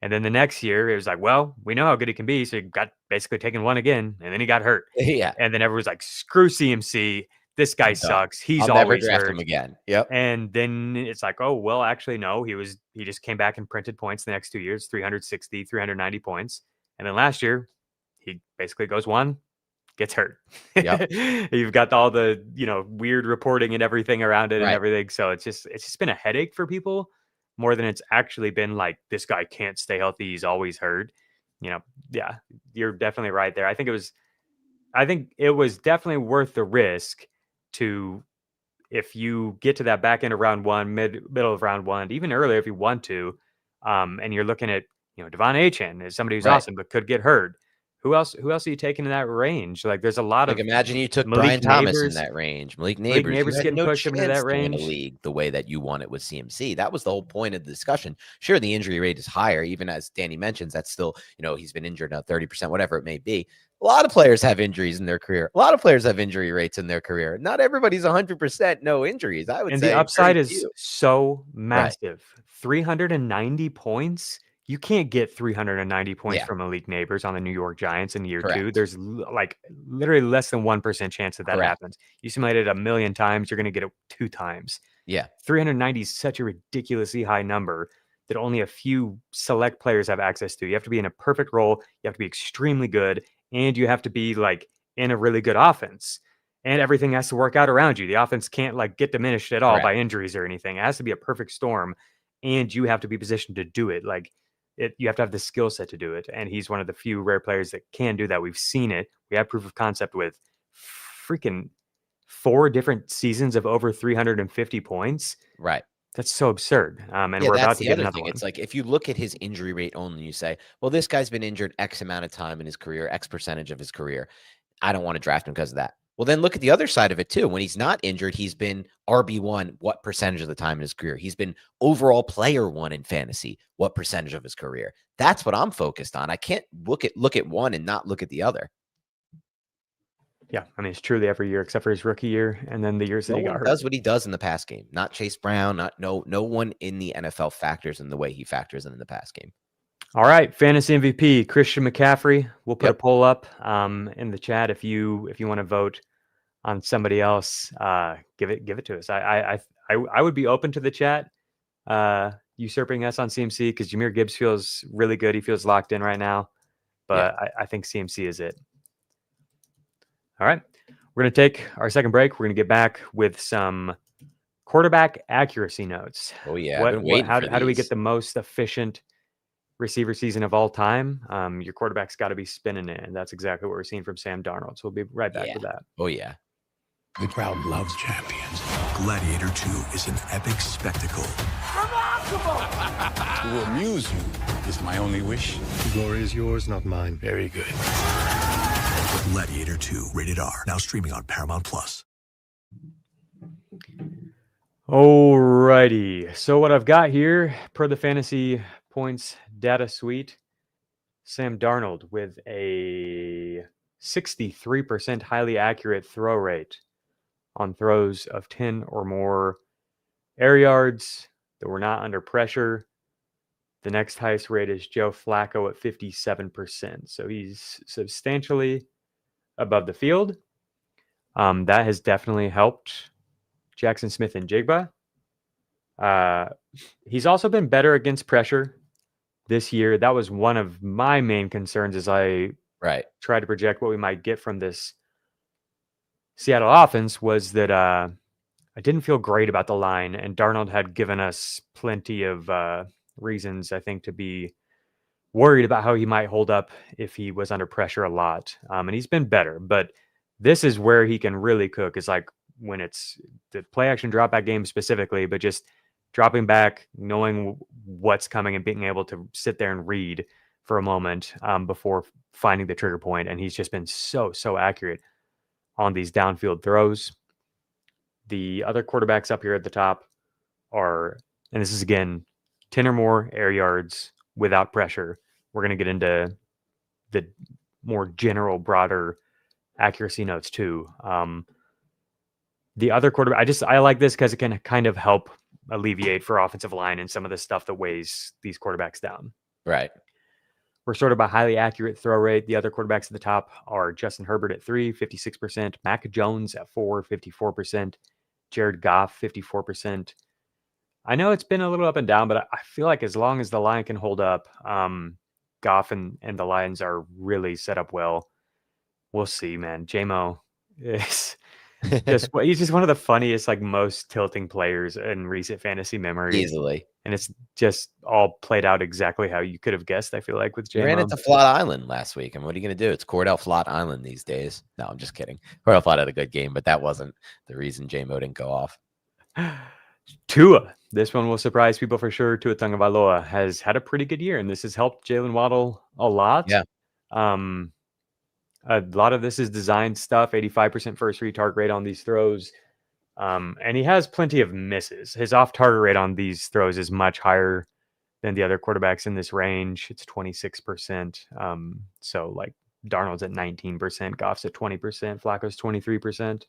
And then the next year, it was like, well, we know how good he can be, so he got basically taken 1 again, and then he got hurt. Yeah. And then everyone's like, screw CMC. This guy sucks. He's I'll never always draft hurt. him again. Yep. And then it's like, oh, well, actually, no, he just came back and printed points the next 2 years, 360, 390 points. And then last year, he basically goes 1, gets hurt. Yep. You've got all the, weird reporting and everything around it and Right. everything. So it's just been a headache for people more than it's actually been like, this guy can't stay healthy. He's always hurt. Yeah, you're definitely right there. I think it was definitely worth the risk to, if you get to that back end of round 1, middle of round 1, even earlier if you want to, and you're looking at, Devon Achane is somebody who's awesome but could get hurt, Who else are you taking in that range? Like, there's a lot Like, of imagine you took Malik Brian Thomas in Neighbors. that range. Malik Malik Neighbors, you Neighbors had can no push him into chance that to win a range. league the way that you won it with CMC. That was the whole point of the discussion. Sure, the injury rate is higher, even as Danny mentions, that's still, he's been injured now 30%, whatever it may be. A lot of players have injuries in their career. A lot of players have injury rates in their career. Not everybody's 100% no injuries. I would And say the very upside is few. so Right. massive. 390 points. You can't get 390 points Yeah. from Malik Neighbors on the New York Giants in year 2. Correct. There's like literally less than 1% chance that Correct. happens. You simulate it 1,000,000 times, you're going to get it 2 times. Yeah. 390 is such a ridiculously high number that only a few select players have access to. You have to be in a perfect role, you have to be extremely good, and you have to be like in a really good offense. And everything has to work out around you. The offense can't like get diminished at all by injuries or anything. It has to be a perfect storm, and you have to be positioned to do it. Like you have to have the skill set to do it. And he's one of the few rare players that can do that. We've seen it. We have proof of concept with freaking 4 different seasons of over 350 points. Right. That's so absurd. And Yeah, we're that's about to the get other another thing. one. It's like if you look at his injury rate only, you say, well, this guy's been injured X amount of time in his career, X percentage of his career. I don't want to draft him because of that. Well, then look at the other side of it too. When he's not injured, he's been RB1 what percentage of the time in his career? He's been overall player 1 in fantasy what percentage of his career? That's what I'm focused on. I can't look at one and not look at the other. Yeah, I mean, it's truly every year except for his rookie year and then the years that No he got one hurt. does what he does in the pass game. Not Chase Brown, no one in the NFL factors in the way he factors in the pass game. All right, fantasy MVP Christian McCaffrey. We'll put a poll up in the chat if you want to vote on somebody else. Give it to us. I would be open to the chat usurping us on CMC because Jahmyr Gibbs feels really good. He feels locked in right now, but I think CMC is it. All right, we're gonna take our second break. We're gonna get back with some quarterback accuracy notes. Oh yeah, I've been waiting for how do we get these. the most efficient receiver season of all time? Your quarterback's got to be spinning it, and that's exactly what we're seeing from Sam Darnold. So we'll be right back with that. Oh yeah. The crowd loves champions. Gladiator 2 is an epic spectacle. Remarkable! To amuse you is my only wish. The glory is yours, not mine. Very good. Gladiator 2, rated R, now streaming on Paramount+. Alrighty. So what I've got here, per the fantasy points data suite, Sam Darnold with a 63% highly accurate throw rate on throws of 10 or more air yards that were not under pressure. The next highest rate is Joe Flacco at 57%. So he's substantially above the field. That has definitely helped Jaxon Smith-Njigba. He's also been better against pressure this year. That was one of my main concerns as I tried to project what we might get from this Seattle offense was that I didn't feel great about the line, and Darnold had given us plenty of reasons, I think, to be worried about how he might hold up if he was under pressure a lot. And he's been better, but this is where he can really cook, is like when it's the play action drop back game specifically, but just dropping back, knowing what's coming and being able to sit there and read for a moment before finding the trigger point. And he's just been so accurate on these downfield throws. The other quarterbacks up here at the top are, and this is again, 10 or more air yards without pressure. We're going to get into the more general, broader accuracy notes too. The other quarterback, I like this because it can kind of help alleviate for offensive line and some of the stuff that weighs these quarterbacks down. Right. We're sort of a highly accurate throw rate. The other quarterbacks at the top are Justin Herbert at 3, 56%, Mac Jones at 4, 54%, Jared Goff, 54%. I know it's been a little up and down, but I feel like as long as the line can hold up, Goff and the Lions are really set up well. We'll see, man. J-Mo is he's just one of the funniest, like most tilting players in recent fantasy memory. Easily. And it's just all played out exactly how you could have guessed, I feel like, with J-Mo. He ran into Flat Island last week, and what are you going to do? It's Cordell Flat Island these days. No, I'm just kidding. Cordell Flat had a good game, but that wasn't the reason J-Mo didn't go off. Tua. This one will surprise people for sure. Tua Tagovailoa has had a pretty good year, and this has helped Jalen Waddle a lot. Yeah. A lot of this is designed stuff, 85% first read target rate on these throws. And he has plenty of misses. His off-target rate on these throws is much higher than the other quarterbacks in this range. It's 26%. So like Darnold's at 19%, Goff's at 20%, Flacco's 23%.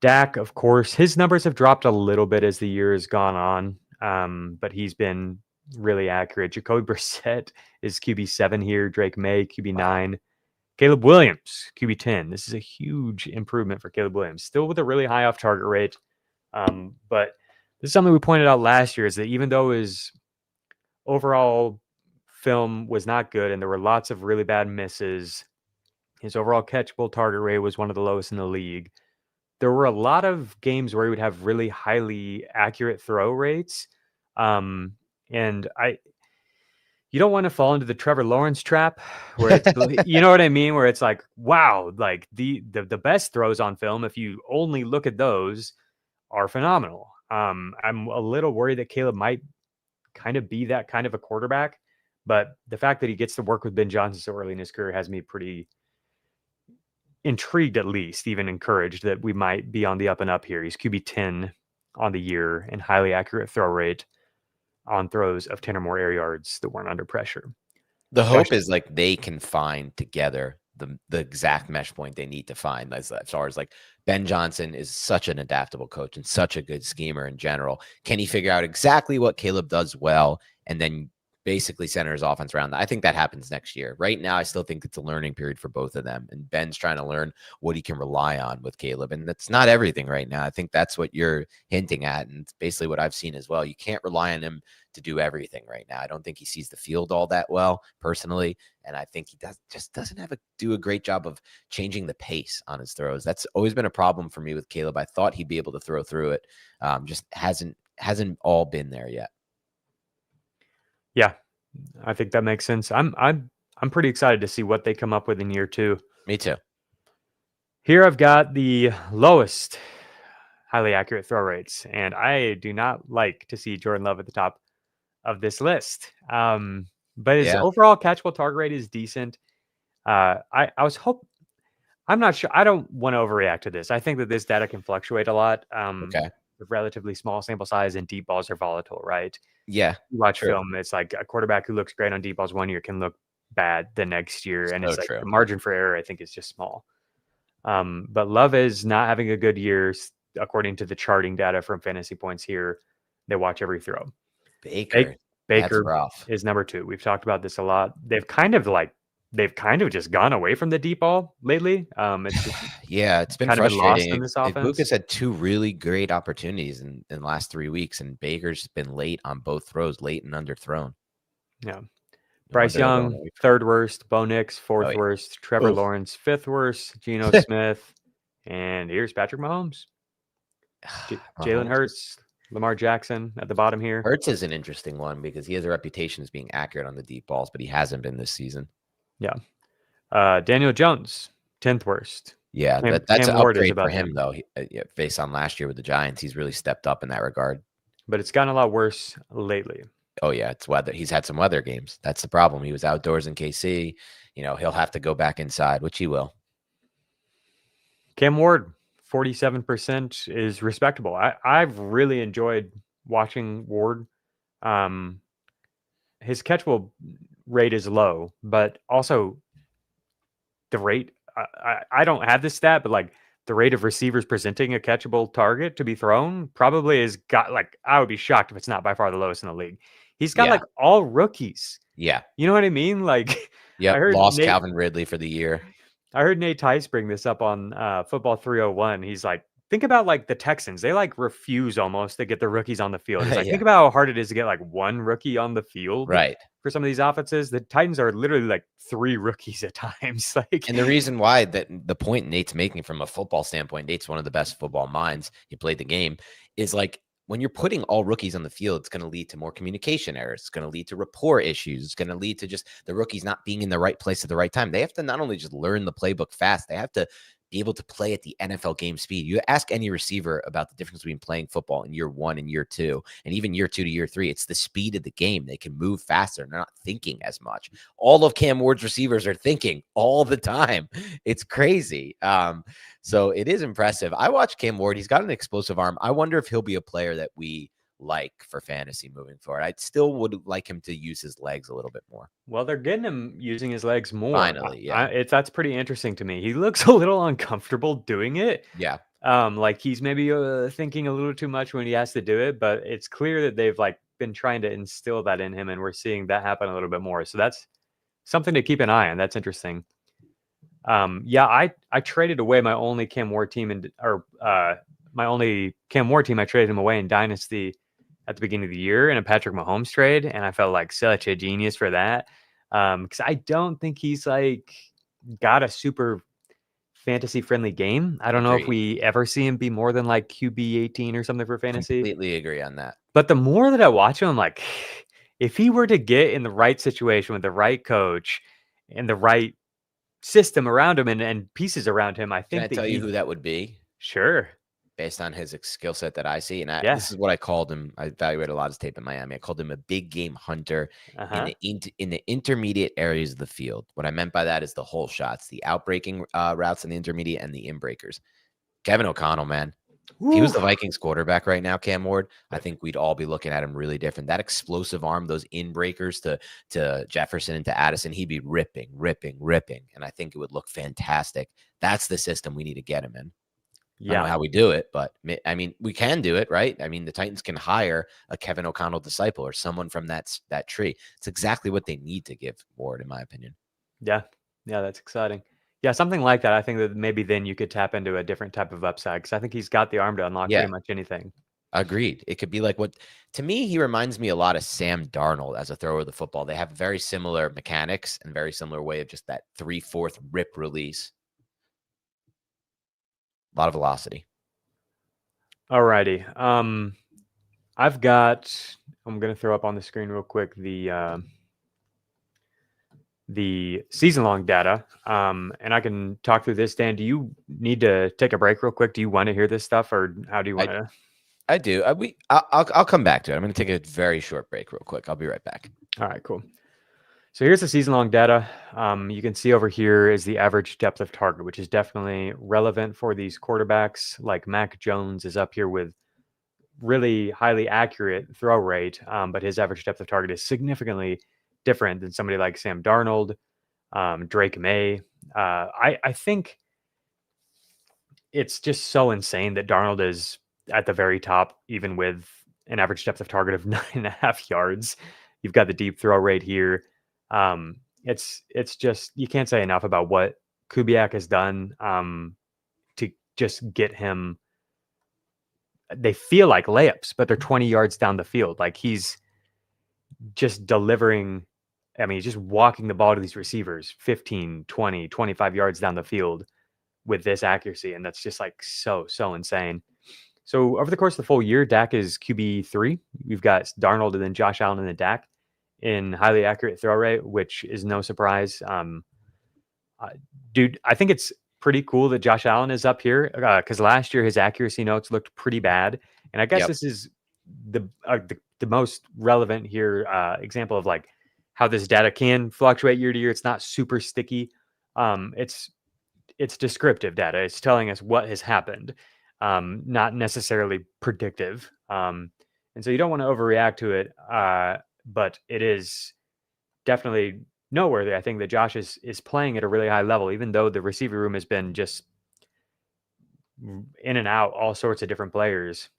Dak, of course, his numbers have dropped a little bit as the year has gone on, but he's been really accurate. Jacoby Brissett is QB7 here. Drake May, QB9. Caleb Williams, QB10. This is a huge improvement for Caleb Williams. Still with a really high off-target rate. But this is something we pointed out last year, is that even though his overall film was not good and there were lots of really bad misses, his overall catchable target rate was one of the lowest in the league. There were a lot of games where he would have really highly accurate throw rates. And you don't want to fall into the Trevor Lawrence trap where it's, you know what I mean? Where it's like, wow, like the best throws on film, if you only look at those, are phenomenal. I'm a little worried that Caleb might kind of be that kind of a quarterback, but the fact that he gets to work with Ben Johnson so early in his career has me pretty intrigued, at least even encouraged, that we might be on the up and up here. He's QB10 on the year and highly accurate throw rate on throws of 10 or more air yards that weren't under pressure. The hope is like they can find together the exact mesh point they need to find. As far as like Ben Johnson is such an adaptable coach and such a good schemer in general. Can he figure out exactly what Caleb does well and then basically center his offense around that? I think that happens next year. Right now, I still think it's a learning period for both of them. And Ben's trying to learn what he can rely on with Caleb. And that's not everything right now. I think that's what you're hinting at. And it's basically what I've seen as well. You can't rely on him to do everything right now. I don't think he sees the field all that well personally. And I think he doesn't do a great job of changing the pace on his throws. That's always been a problem for me with Caleb. I thought he'd be able to throw through it. Just hasn't all been there yet. Yeah, I think that makes sense. I'm pretty excited to see what they come up with in year two. Me too. Here I've got the lowest highly accurate throw rates, and I do not like to see Jordan Love at the top of this list. But his overall catchable target rate is decent. I'm not sure. I don't want to overreact to this. I think that this data can fluctuate a lot. Okay. With relatively small sample size, and deep balls are volatile, right? Yeah. You watch film, it's like a quarterback who looks great on deep balls one year can look bad the next year. And it's like the margin for error, I think, is just small. But Love is not having a good year, according to the charting data from Fantasy Points here. They watch every throw. Baker is number 2. We've talked about this a lot. They've kind of just gone away from the deep ball lately. It's just, it's been kind frustrating. Of been lost in this offense. Lucas had 2 really great opportunities in the last 3 weeks, and Baker's been late on both throws, late and underthrown. Yeah. Bryce Young, 3rd worst. Bo Nix, 4th worst. Trevor Lawrence, 5th worst. Geno Smith. And here's Patrick Mahomes. Jalen Hurts. Lamar Jackson at the bottom here. Hurts is an interesting one because he has a reputation as being accurate on the deep balls, but he hasn't been this season. Yeah. Daniel Jones, 10th worst. Yeah, that's an upgrade for him, though. Based on last year with the Giants, he's really stepped up in that regard. But it's gotten a lot worse lately. Oh, yeah, it's weather. He's had some weather games. That's the problem. He was outdoors in KC. He'll have to go back inside, which he will. Cam Ward, 47% is respectable. I've really enjoyed watching Ward. His catchable rate is low, but also the rate, I don't have this stat, but like the rate of receivers presenting a catchable target to be thrown probably has got, like, I would be shocked if it's not by far the lowest in the league. He's got like all rookies. Yeah. You know what I mean? Like, yeah, lost Calvin Ridley for the year. I heard Nate Tice bring this up on Football 301. He's like, think about like the Texans. They like refuse almost to get the rookies on the field. He's like, think about how hard it is to get like one rookie on the field. Right. For some of these offenses, the Titans are literally like 3 rookies at times. Like, and the reason why the point Nate's making from a football standpoint, Nate's one of the best football minds. He played the game. Is like, when you're putting all rookies on the field, it's going to lead to more communication errors. It's going to lead to rapport issues. It's going to lead to just the rookies not being in the right place at the right time. They have to not only just learn the playbook fast, they have to be able to play at the NFL game speed. You ask any receiver about the difference between playing football in year 1 and year 2, and even year 2 to year 3. It's the speed of the game. They can move faster. They're not thinking as much. All of Cam Ward's receivers are thinking all the time. It's crazy. So it is impressive. I watched Cam Ward. He's got an explosive arm. I wonder if he'll be a player that we like for fantasy moving forward. I still would like him to use his legs a little bit more. Well, they're getting him using his legs more. Finally, yeah. That's pretty interesting to me. He looks a little uncomfortable doing it. Yeah. Like he's maybe thinking a little too much when he has to do it, but it's clear that they've like been trying to instill that in him, and we're seeing that happen a little bit more. So that's something to keep an eye on. That's interesting. I traded away my only Cam Ward team I traded him away in Dynasty at the beginning of the year in a Patrick Mahomes trade, and I felt like such a genius for that. Because I don't think he's like got a super fantasy friendly game. I don't know if we ever see him be more than like QB 18 or something for fantasy. Completely agree on that. But the more that I watch him, I'm like, if he were to get in the right situation with the right coach and the right system around him and pieces around him, I think Can I tell you who that would be? Sure. Based on his skill set that I see. And Yeah. this is what I called him. I evaluated a lot of his tape in Miami. I called him a big game hunter in the intermediate areas of the field. What I meant by that is the hole shots, the outbreaking routes in the intermediate, and the inbreakers. Kevin O'Connell, man. If he was the Vikings quarterback right now, Cam Ward, I think we'd all be looking at him really different. That explosive arm, those inbreakers to Jefferson and to Addison, he'd be ripping. And I think it would look fantastic. That's the system we need to get him in. I don't know how we do it, but I mean, we can do it, right? I mean, the Titans can hire a Kevin O'Connell disciple or someone from that tree. It's exactly what they need to give Ward, in my opinion. Yeah, that's exciting. Yeah, something like that. I think that maybe then you could tap into a different type of upside because I think he's got the arm to unlock pretty much anything. Agreed. It could be like to me, he reminds me a lot of Sam Darnold as a thrower of the football. They have very similar mechanics and very similar way of just that 3/4 rip release. A lot of velocity. All righty. I'm going to throw up on the screen real quick the season-long data, and I can talk through this. Dan, do you need to take a break real quick? Do you want to hear this stuff, or how do you want to? I do. I'll come back to it. I'm going to take a very short break real quick. I'll be right back. All right, cool. So here's the season-long data. You can see over here is the average depth of target, which is definitely relevant for these quarterbacks. Like Mac Jones is up here with really highly accurate throw rate, but his average depth of target is significantly different than somebody like Sam Darnold, Drake May. I think it's just so insane that Darnold is at the very top, even with an average depth of target of 9.5 yards. You've got the deep throw rate here. It's just, you can't say enough about what Kubiak has done to just get him. They feel like layups, but they're 20 yards down the field. Like he's just delivering. I mean, he's just walking the ball to these receivers 15, 20, 25 yards down the field with this accuracy. And that's just like so insane. So over the course of the full year, Dak is QB3. We've got Darnold and then Josh Allen and then Dak in highly accurate throw rate, which is no surprise. Dude, I think it's pretty cool that Josh Allen is up here because last year his accuracy notes looked pretty bad. And I guess this is the most relevant here example of like how this data can fluctuate year to year. It's not super sticky. It's descriptive data. It's telling us what has happened, not necessarily predictive. And so you don't want to overreact to it, but it is definitely noteworthy. I think that Josh is playing at a really high level, even though the receiver room has been just in and out, all sorts of different players.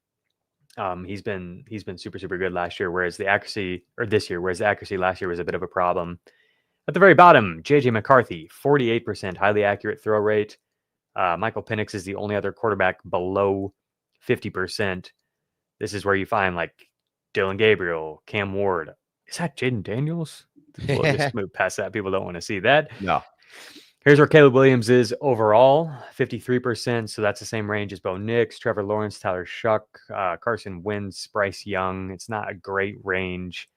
He's been super good last year, whereas the accuracy last year was a bit of a problem. At the very bottom, JJ McCarthy, 48% highly accurate throw rate. Michael Penix is the only other quarterback below 50%. This is where you find like Dylan Gabriel, Cam Ward. Is that Jaden Daniels? We'll just move past that. People don't want to see that. No. Here's where Caleb Williams is overall, 53%. So that's the same range as Bo Nix, Trevor Lawrence, Tyler Shuck, Carson Wentz, Bryce Young. It's not a great range.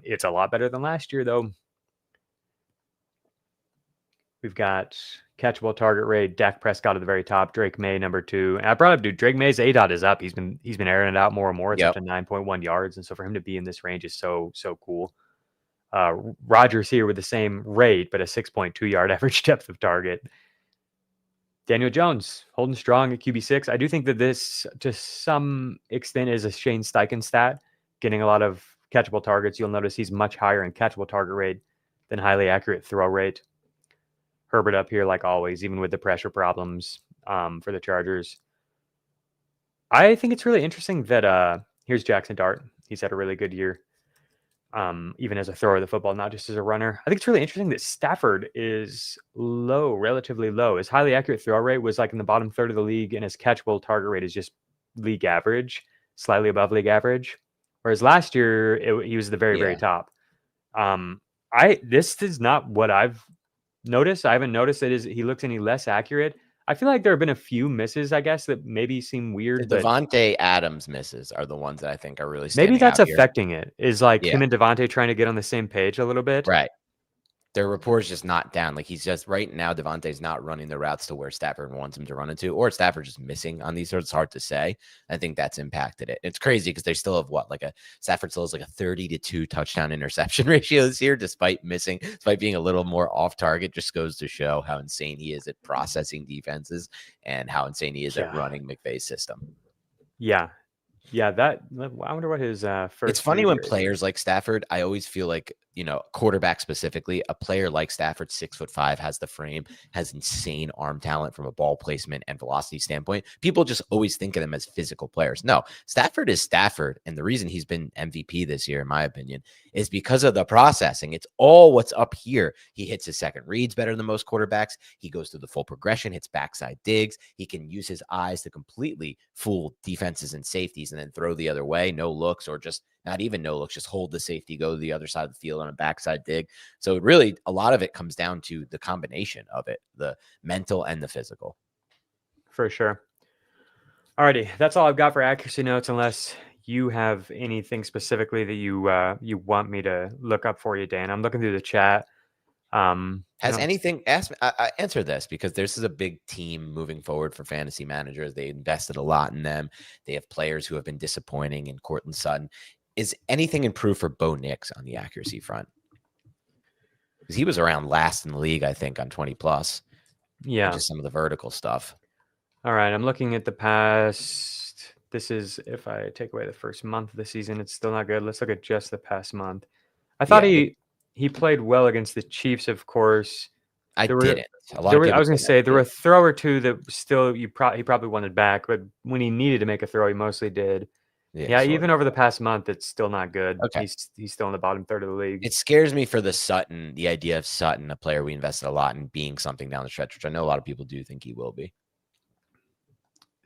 It's a lot better than last year, though. We've got catchable target rate, Dak Prescott at the very top, Drake May number 2. And I brought up, dude, Drake May's ADOT is up. He's been airing it out more and more. It's up to 9.1 yards. And so for him to be in this range is so cool. Rodgers here with the same rate, but a 6.2 yard average depth of target. Daniel Jones holding strong at QB6. I do think that this, to some extent, is a Shane Steichen stat, getting a lot of catchable targets. You'll notice he's much higher in catchable target rate than highly accurate throw rate. Herbert up here, like always, even with the pressure problems for the Chargers. I think it's really interesting that here's Jackson Dart. He's had a really good year, even as a thrower of the football, not just as a runner. I think it's really interesting that Stafford is low, relatively low. His highly accurate throw rate was like in the bottom third of the league, and his catchable target rate is just league average, slightly above league average. Whereas last year, he was the very, very top. This is not what I've noticed. I haven't noticed that he looks any less accurate. I feel like there have been a few misses, I guess, that maybe seem weird. The Devontae Adams misses are the ones that I think are really standing maybe that's out here. affecting it. Is like him and Devontae trying to get on the same page a little bit. Right. Their rapport's just not down. Like he's just right now, Devontae's not running the routes to where Stafford wants him to run into, or Stafford just missing on these sorts. It's hard to say. I think that's impacted it. It's crazy because they still have Stafford still has like a 30-2 touchdown interception ratio this year, despite being a little more off target. Just goes to show how insane he is at processing defenses and how insane he is at running McVay's system. Yeah. Yeah, I wonder what his first. It's funny when players like Stafford, I always feel like, quarterback specifically, a player like Stafford, 6'5", has the frame, has insane arm talent from a ball placement and velocity standpoint. People just always think of them as physical players. No, Stafford is Stafford. And the reason he's been MVP this year, in my opinion, is because of the processing. It's all what's up here. He hits his second reads better than most quarterbacks. He goes through the full progression, hits backside digs. He can use his eyes to completely fool defenses and safeties and then throw the other way, no looks, or just not even no looks, just hold the safety, go to the other side of the field on a backside dig. So really, a lot of it comes down to the combination of it, the mental and the physical. For sure. Alrighty, that's all I've got for accuracy notes, unless you have anything specifically that you want me to look up for you, Dan. I'm looking through the chat. Has anything asked? I answer this because this is a big team moving forward for fantasy managers. They invested a lot in them. They have players who have been disappointing in Courtland Sutton. Is anything improved for Bo Nix on the accuracy front? Because he was around last in the league, I think, on 20+. Yeah. Just some of the vertical stuff. All right. I'm looking at the past. This is, if I take away the first month of the season, it's still not good. Let's look at just the past month. I thought he played well against the Chiefs, of course. I was going to say there were a throw or two that still he probably wanted back, but when he needed to make a throw, he mostly did. Yeah, even over the past month, it's still not good. Okay. He's still in the bottom third of the league. It scares me for the idea of Sutton, a player we invested a lot in being something down the stretch, which I know a lot of people do think he will be.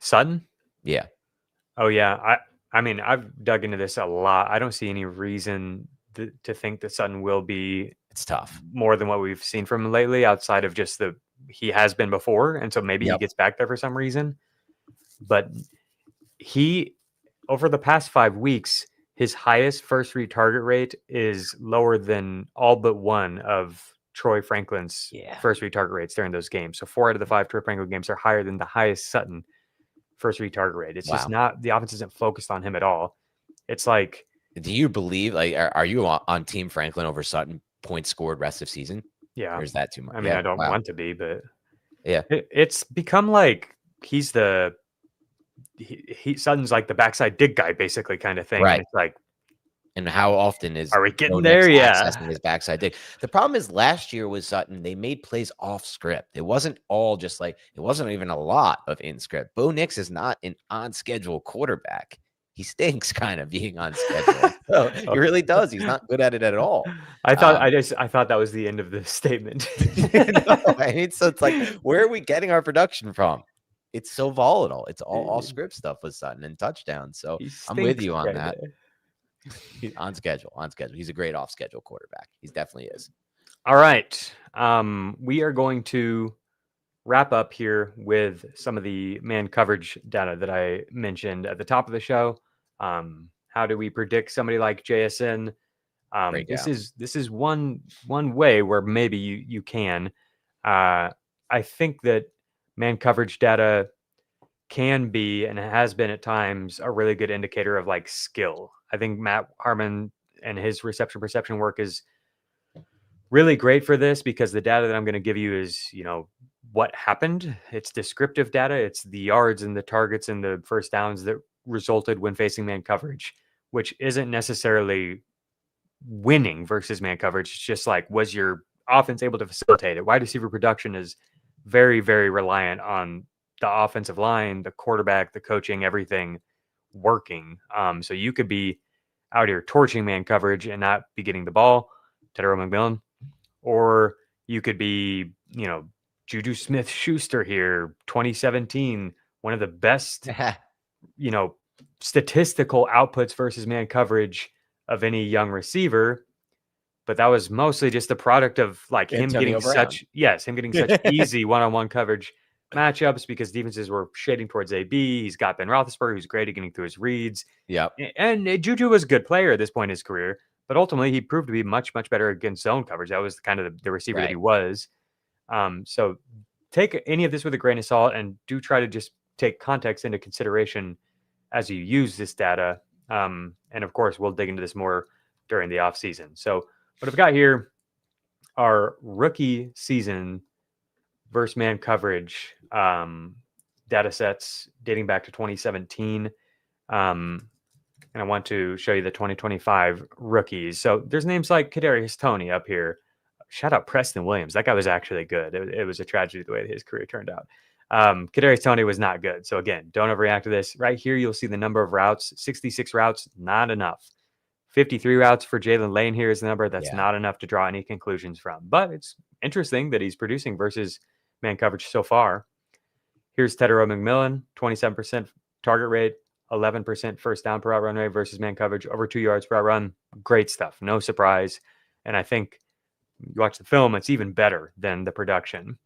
Sutton? Yeah. Oh, yeah. I mean, I've dug into this a lot. I don't see any reason to think that Sutton will be. It's tough. More than what we've seen from him lately, outside of just he has been before. And so maybe he gets back there for some reason. But over the past 5 weeks, his highest first read target rate is lower than all but one of Troy Franklin's first read target rates during those games. So 4 out of the 5 Troy Franklin games are higher than the highest Sutton first read target rate. It's just not, the offense isn't focused on him at all. It's like, do you believe, are you on Team Franklin over Sutton points scored rest of season? Yeah. Or is that too much? I mean, I don't want to be, but yeah, it's become like he's Sutton's like the backside dig guy, basically, kind of thing. Right. And it's like, and how often are we getting there? Yeah. His backside dig. The problem is last year with Sutton, they made plays off script. It wasn't all just it wasn't even a lot of in script. Bo Nix is not an on schedule quarterback. He stinks kind of being on schedule. So he really does. He's not good at it at all. I thought that was the end of the statement. So it's like, where are we getting our production from? It's so volatile. It's all script stuff with Sutton and touchdowns. So I'm with you on that. He's on schedule. He's a great off schedule quarterback. He definitely is. All right. We are going to wrap up here with some of the man coverage data that I mentioned at the top of the show. How do we predict somebody like JSN? This is one way where maybe you can. I think that man coverage data can be and has been at times a really good indicator of like skill. I think Matt Harmon and his reception perception work is really great for this because the data that I'm going to give you is, what happened. It's descriptive data. It's the yards and the targets and the first downs that resulted when facing man coverage, which isn't necessarily winning versus man coverage. It's just like, was your offense able to facilitate it? Wide receiver production is very, very reliant on the offensive line, the quarterback, the coaching, everything working. So you could be out here torching man coverage and not be getting the ball, Tedero McMillan, or you could be, Juju Smith-Schuster here, 2017, one of the best, statistical outputs versus man coverage of any young receiver. But that was mostly just the product of like him getting such easy one-on-one coverage matchups because defenses were shading towards AB. He's got Ben Roethlisberger, who's great at getting through his reads. Yep. And Juju was a good player at this point in his career, but ultimately he proved to be much, much better against zone coverage. That was kind of the receiver that he was. So take any of this with a grain of salt and do try to just take context into consideration as you use this data. And of course, we'll dig into this more during the off season. So what I've got here are rookie season versus man coverage data sets dating back to 2017. And I want to show you the 2025 rookies. So there's names like Kadarius Toney up here. Shout out Preston Williams. That guy was actually good. It was a tragedy the way his career turned out. Kadarius Toney was not good. So again, don't overreact to this. Right here, you'll see the number of routes. 66 routes, not enough. 53 routes for Jalen Lane here is the number. That's not enough to draw any conclusions from. But it's interesting that he's producing versus man coverage so far. Here's Tedero McMillan, 27% target rate, 11% first down per route run rate versus man coverage, over 2 yards per route run. Great stuff. No surprise. And I think you watch the film, it's even better than the production.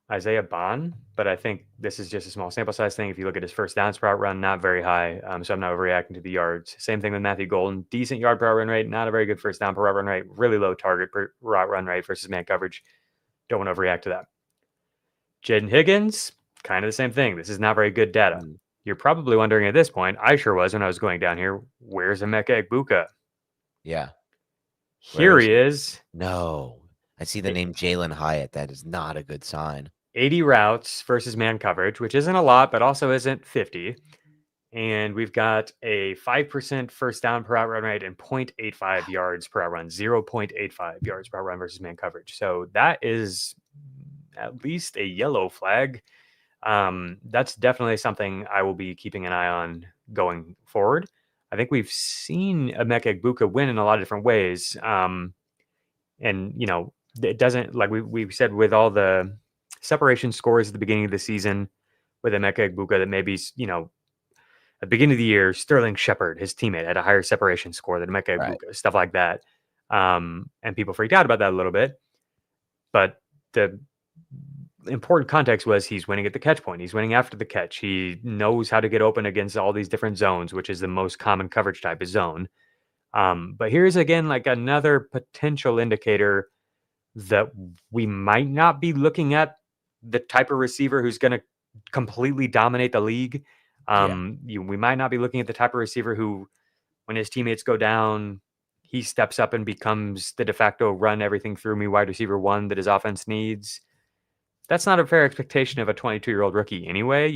Isaiah Bond, but I think this is just a small sample size thing. If you look at his first downs per route run, not very high. So I'm not overreacting to the yards. Same thing with Matthew Golden. Decent yard per route run rate, not a very good first down per route run rate. Really low target per route run rate versus man coverage. Don't want to overreact to that. Jaden Higgins, kind of the same thing. This is not very good data. You're probably wondering at this point, I sure was when I was going down here, where's Emeka Egbuka? Yeah. Here he is. No. I see the name Jalen Hyatt. That is not a good sign. 80 routes versus man coverage, which isn't a lot, but also isn't 50. And we've got a 5% first down per route run rate and 0.85 yards per route run, 0.85 yards per route run versus man coverage. So that is at least a yellow flag. That's definitely something I will be keeping an eye on going forward. I think we've seen Emeka Egbuka win in a lot of different ways. And, it doesn't, like we said, with all the separation scores at the beginning of the season with Emeka Egbuka, that maybe, at the beginning of the year, Sterling Shepard, his teammate, had a higher separation score than Emeka Egbuka, stuff like that. And people freaked out about that a little bit. But the important context was he's winning at the catch point. He's winning after the catch. He knows how to get open against all these different zones, which is the most common coverage type is zone. But here's, again, like another potential indicator that we might not be looking at the type of receiver who's going to completely dominate the league. We might not be looking at the type of receiver who, when his teammates go down, he steps up and becomes the de facto run everything through me wide receiver one that his offense needs. That's not a fair expectation of a 22-year-old rookie anyway,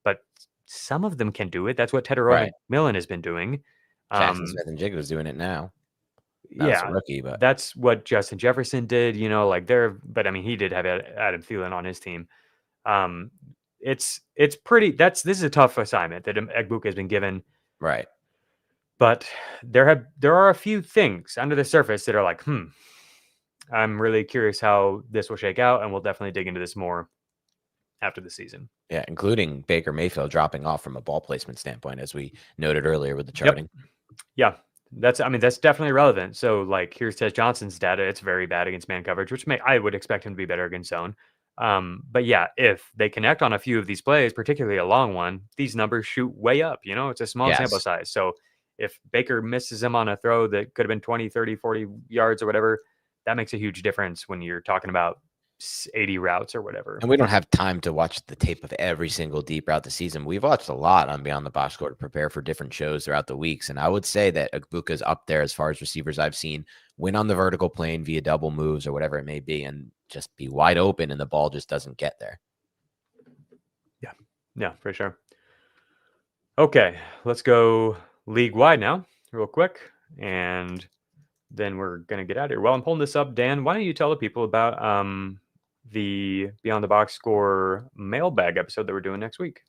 but some of them can do it. That's what Tedero McMillan has been doing. Jaxon Smith-Njigba is doing it now. Yeah, rookie, but that's what Justin Jefferson did, but I mean, he did have Adam Thielen on his team. It's pretty, this is a tough assignment that Egbuka has been given. Right. But there are a few things under the surface that are like, I'm really curious how this will shake out, and we'll definitely dig into this more after the season. Yeah, including Baker Mayfield dropping off from a ball placement standpoint, as we noted earlier with the charting. Yep. Yeah. That's definitely relevant. So, like, here's Tez Johnson's data. It's very bad against man coverage, which I would expect him to be better against zone. But yeah, if they connect on a few of these plays, particularly a long one, these numbers shoot way up. It's a small sample size. So if Baker misses him on a throw that could have been 20, 30, 40 yards or whatever, that makes a huge difference when you're talking about 80 routes or whatever. And we don't have time to watch the tape of every single deep route this season. We've watched a lot on Beyond the Box Score to prepare for different shows throughout the weeks. And I would say that Agbuka's up there as far as receivers I've seen win on the vertical plane via double moves or whatever it may be and just be wide open and the ball just doesn't get there. Yeah, for sure. Okay, let's go league-wide now real quick. And then we're going to get out of here. While I'm pulling this up, Dan, why don't you tell the people about the Beyond the Box Score mailbag episode that we're doing next week?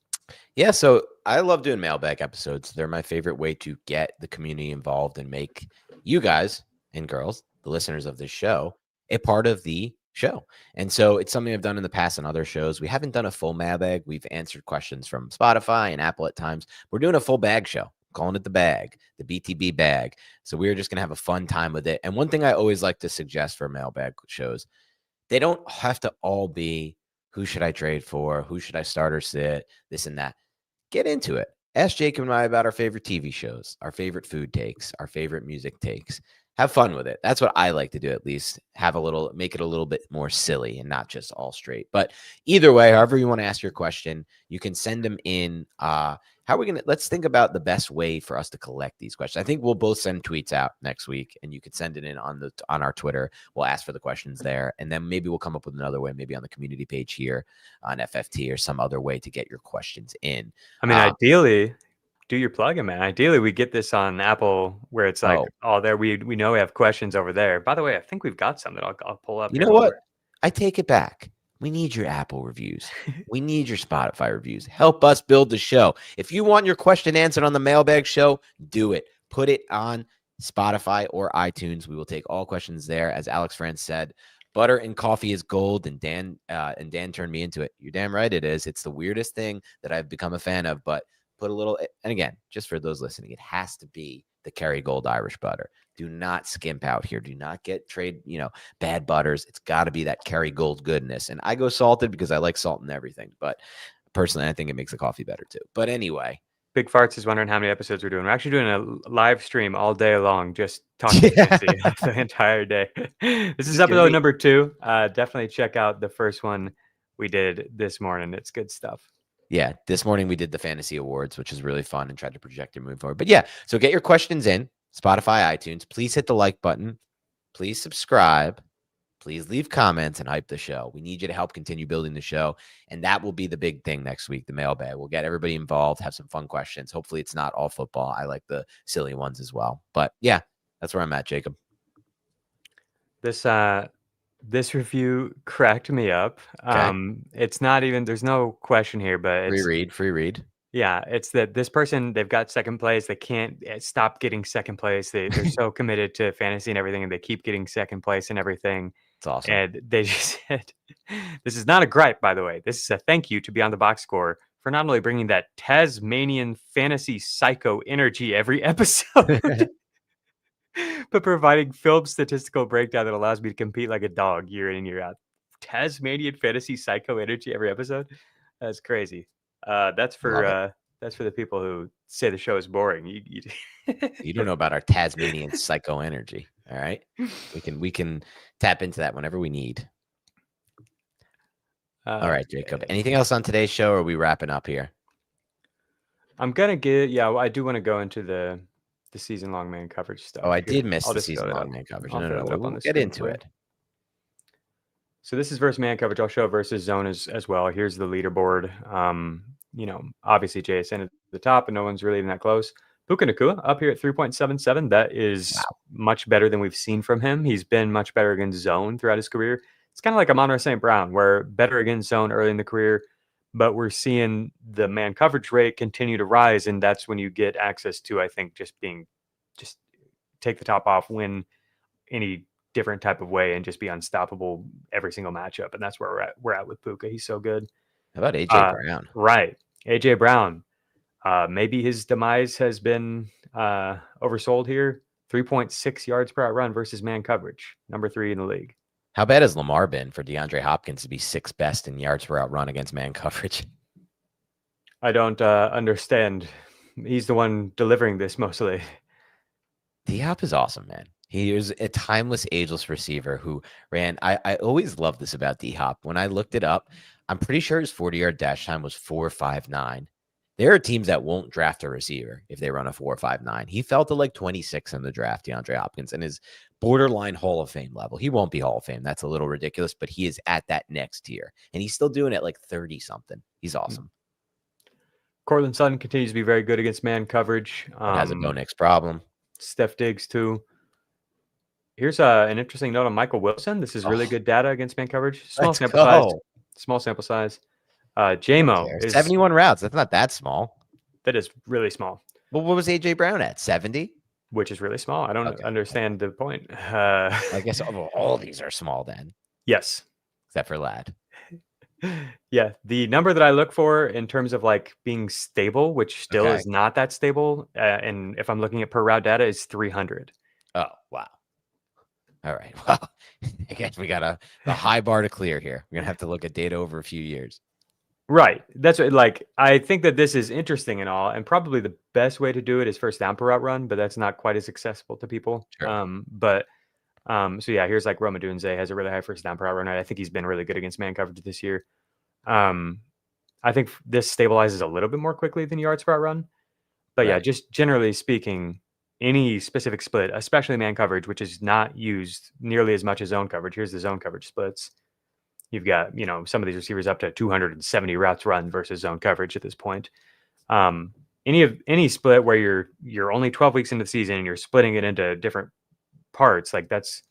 Yeah, so I love doing mailbag episodes. They're my favorite way to get the community involved and make you guys and girls, the listeners of this show, a part of the show. And so it's something I've done in the past on other shows. We haven't done a full mailbag. We've answered questions from Spotify and Apple at times. We're doing a full bag show, calling it the bag, the BTB bag. So we're just going to have a fun time with it. And one thing I always like to suggest for mailbag shows, they don't have to all be who should I trade for? Who should I start or sit? This and that. Get into it. Ask Jacob and I about our favorite TV shows, our favorite food takes, our favorite music takes. Have fun with it. That's what I like to do, at least. Make it a little bit more silly and not just all straight. But either way, however you want to ask your question, you can send them in. Let's think about the best way for us to collect these questions. I think we'll both send tweets out next week and you can send it in on our Twitter. We'll ask for the questions there. And then maybe we'll come up with another way, maybe on the community page here on FFT or some other way to get your questions in. I mean, ideally, do your plugin, man. Ideally, we get this on Apple where it's like, there we know we have questions over there. By the way, I think we've got some that I'll pull up. You know what? I take it back. We need your Apple reviews. We need your Spotify reviews. Help us build the show. If you want your question answered on the mailbag show, do it. Put it on Spotify or iTunes. We will take all questions there. As Alex France said, butter and coffee is gold, and Dan turned me into it. You're damn right it is. It's the weirdest thing that I've become a fan of, but put a little, and again, just for those listening, it has to be the Kerrygold Irish butter. Do not skimp out here. Do not get bad butters. It's got to be that Kerrygold goodness. And I go salted because I like salt in everything. But personally, I think it makes the coffee better too. But anyway. Big Farts is wondering how many episodes we're doing. We're actually doing a live stream all day long, just talking fancy the entire day. This is episode number 2. Definitely check out the first one we did this morning. It's good stuff. Yeah, this morning we did the fantasy awards, which is really fun and tried to project your move forward. But yeah, so get your questions in Spotify, iTunes. Please hit the like button. Please subscribe. Please leave comments and hype the show. We need you to help continue building the show. And that will be the big thing next week, the mailbag. We'll get everybody involved, have some fun questions. Hopefully it's not all football. I like the silly ones as well. But yeah, that's where I'm at, Jacob. This review cracked me up. Okay. It's not even, there's no question here, but it's free read. Yeah, it's that this person, they've got second place. They can't stop getting second place. They're so committed to fantasy and everything, and they keep getting second place and everything. It's awesome. And they just said, this is not a gripe, by the way. This is a thank you to Beyond the Box Score for not only bringing that Tasmanian fantasy psycho energy every episode, but providing film statistical breakdown that allows me to compete like a dog year in and year out. Tasmanian fantasy psycho energy every episode? That's crazy. That's for the people who say the show is boring. You don't know about our Tasmanian psycho energy. All right, we can tap into that whenever we need. All right, Jacob. Anything else on today's show, or are we wrapping up here? I'm gonna get. Yeah, well, I do want to go into the season-long man coverage stuff. Oh, I did miss the season-long man coverage. No, we'll get into it. So this is versus man coverage. I'll show versus zone as well. Here's the leaderboard. Obviously JSN at the top, and no one's really even that close. Puka Nacua up here at 3.77. That is much better than we've seen from him. He's been much better against zone throughout his career. It's kind of like Amon-Ra St. Brown, where better against zone early in the career, but we're seeing the man coverage rate continue to rise, and that's when you get access to, I think, just take the top off, win any different type of way, and just be unstoppable every single matchup. And that's where we're at with Puka. He's so good. How about AJ Brown? Right. AJ Brown. Maybe his demise has been oversold here. 3.6 yards per out run versus man coverage. Number 3 in the league. How bad has Lamar been for DeAndre Hopkins to be 6th best in yards per out run against man coverage? I don't understand. He's the one delivering this mostly. D-Hop is awesome, man. He was a timeless, ageless receiver who ran. I always love this about D-Hop. When I looked it up, I'm pretty sure his 40-yard dash time was 4.59. There are teams that won't draft a receiver if they run a 4.59. He fell to like 26 in the draft, DeAndre Hopkins, and is borderline Hall of Fame level. He won't be Hall of Fame. That's a little ridiculous, but he is at that next tier. And he's still doing it like 30-something. He's awesome. Cortland Sutton continues to be very good against man coverage. Has a Bo Nix problem. Steph Diggs, too. Here's an interesting note on Michael Wilson. This is really good data against man coverage. Small sample size. Small sample size. J-Mo is 71 routes. That's not that small. That is really small. Well, what was AJ Brown at? 70? Which is really small. I don't understand the point. I guess all these are small then. Yes. Except for Ladd. Yeah. The number that I look for in terms of like being stable, which still is not that stable, and if I'm looking at per route data, is 300. Oh, wow. All right. Well, I guess we got a high bar to clear here. We're going to have to look at data over a few years. Right. That's what, like, I think that this is interesting and all, and probably the best way to do it is first down per route run, but that's not quite as accessible to people. Sure. So yeah, here's like Roma Dunze has a really high first down per route run. I think he's been really good against man coverage this year. I think this stabilizes a little bit more quickly than yards per route run. But yeah, just generally speaking, any specific split, especially man coverage, which is not used nearly as much as zone coverage. Here's the zone coverage splits. You've got, some of these receivers up to 270 routes run versus zone coverage at this point. Any split where you're only 12 weeks into the season and you're splitting it into different parts, like that's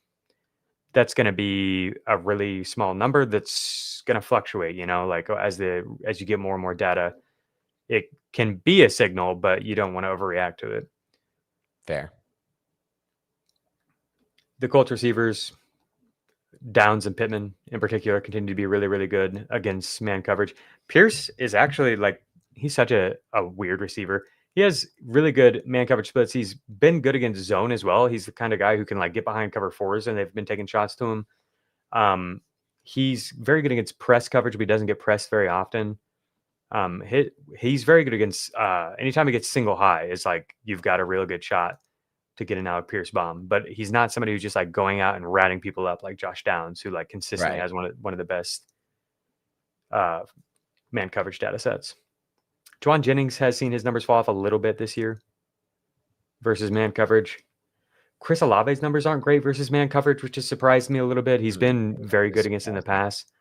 going to be a really small number that's going to fluctuate, like as you get more and more data, it can be a signal, but you don't want to overreact to it. Fair. The Colts receivers, Downs and Pittman in particular, continue to be really, really good against man coverage. Pierce is actually he's such a weird receiver. He has really good man coverage splits. He's been good against zone as well. He's the kind of guy who can get behind cover fours, and they've been taking shots to him. He's very good against press coverage, but he doesn't get pressed very often. He's very good against anytime he gets single high, it's like you've got a real good shot to get an Alec Pierce bomb. But he's not somebody who's just going out and ratting people up like Josh Downs, who consistently has one of the best man coverage data sets. Juwan Jennings has seen his numbers fall off a little bit this year versus man coverage. Chris Olave's numbers aren't great versus man coverage, which has surprised me a little bit. He's been very good against in the past.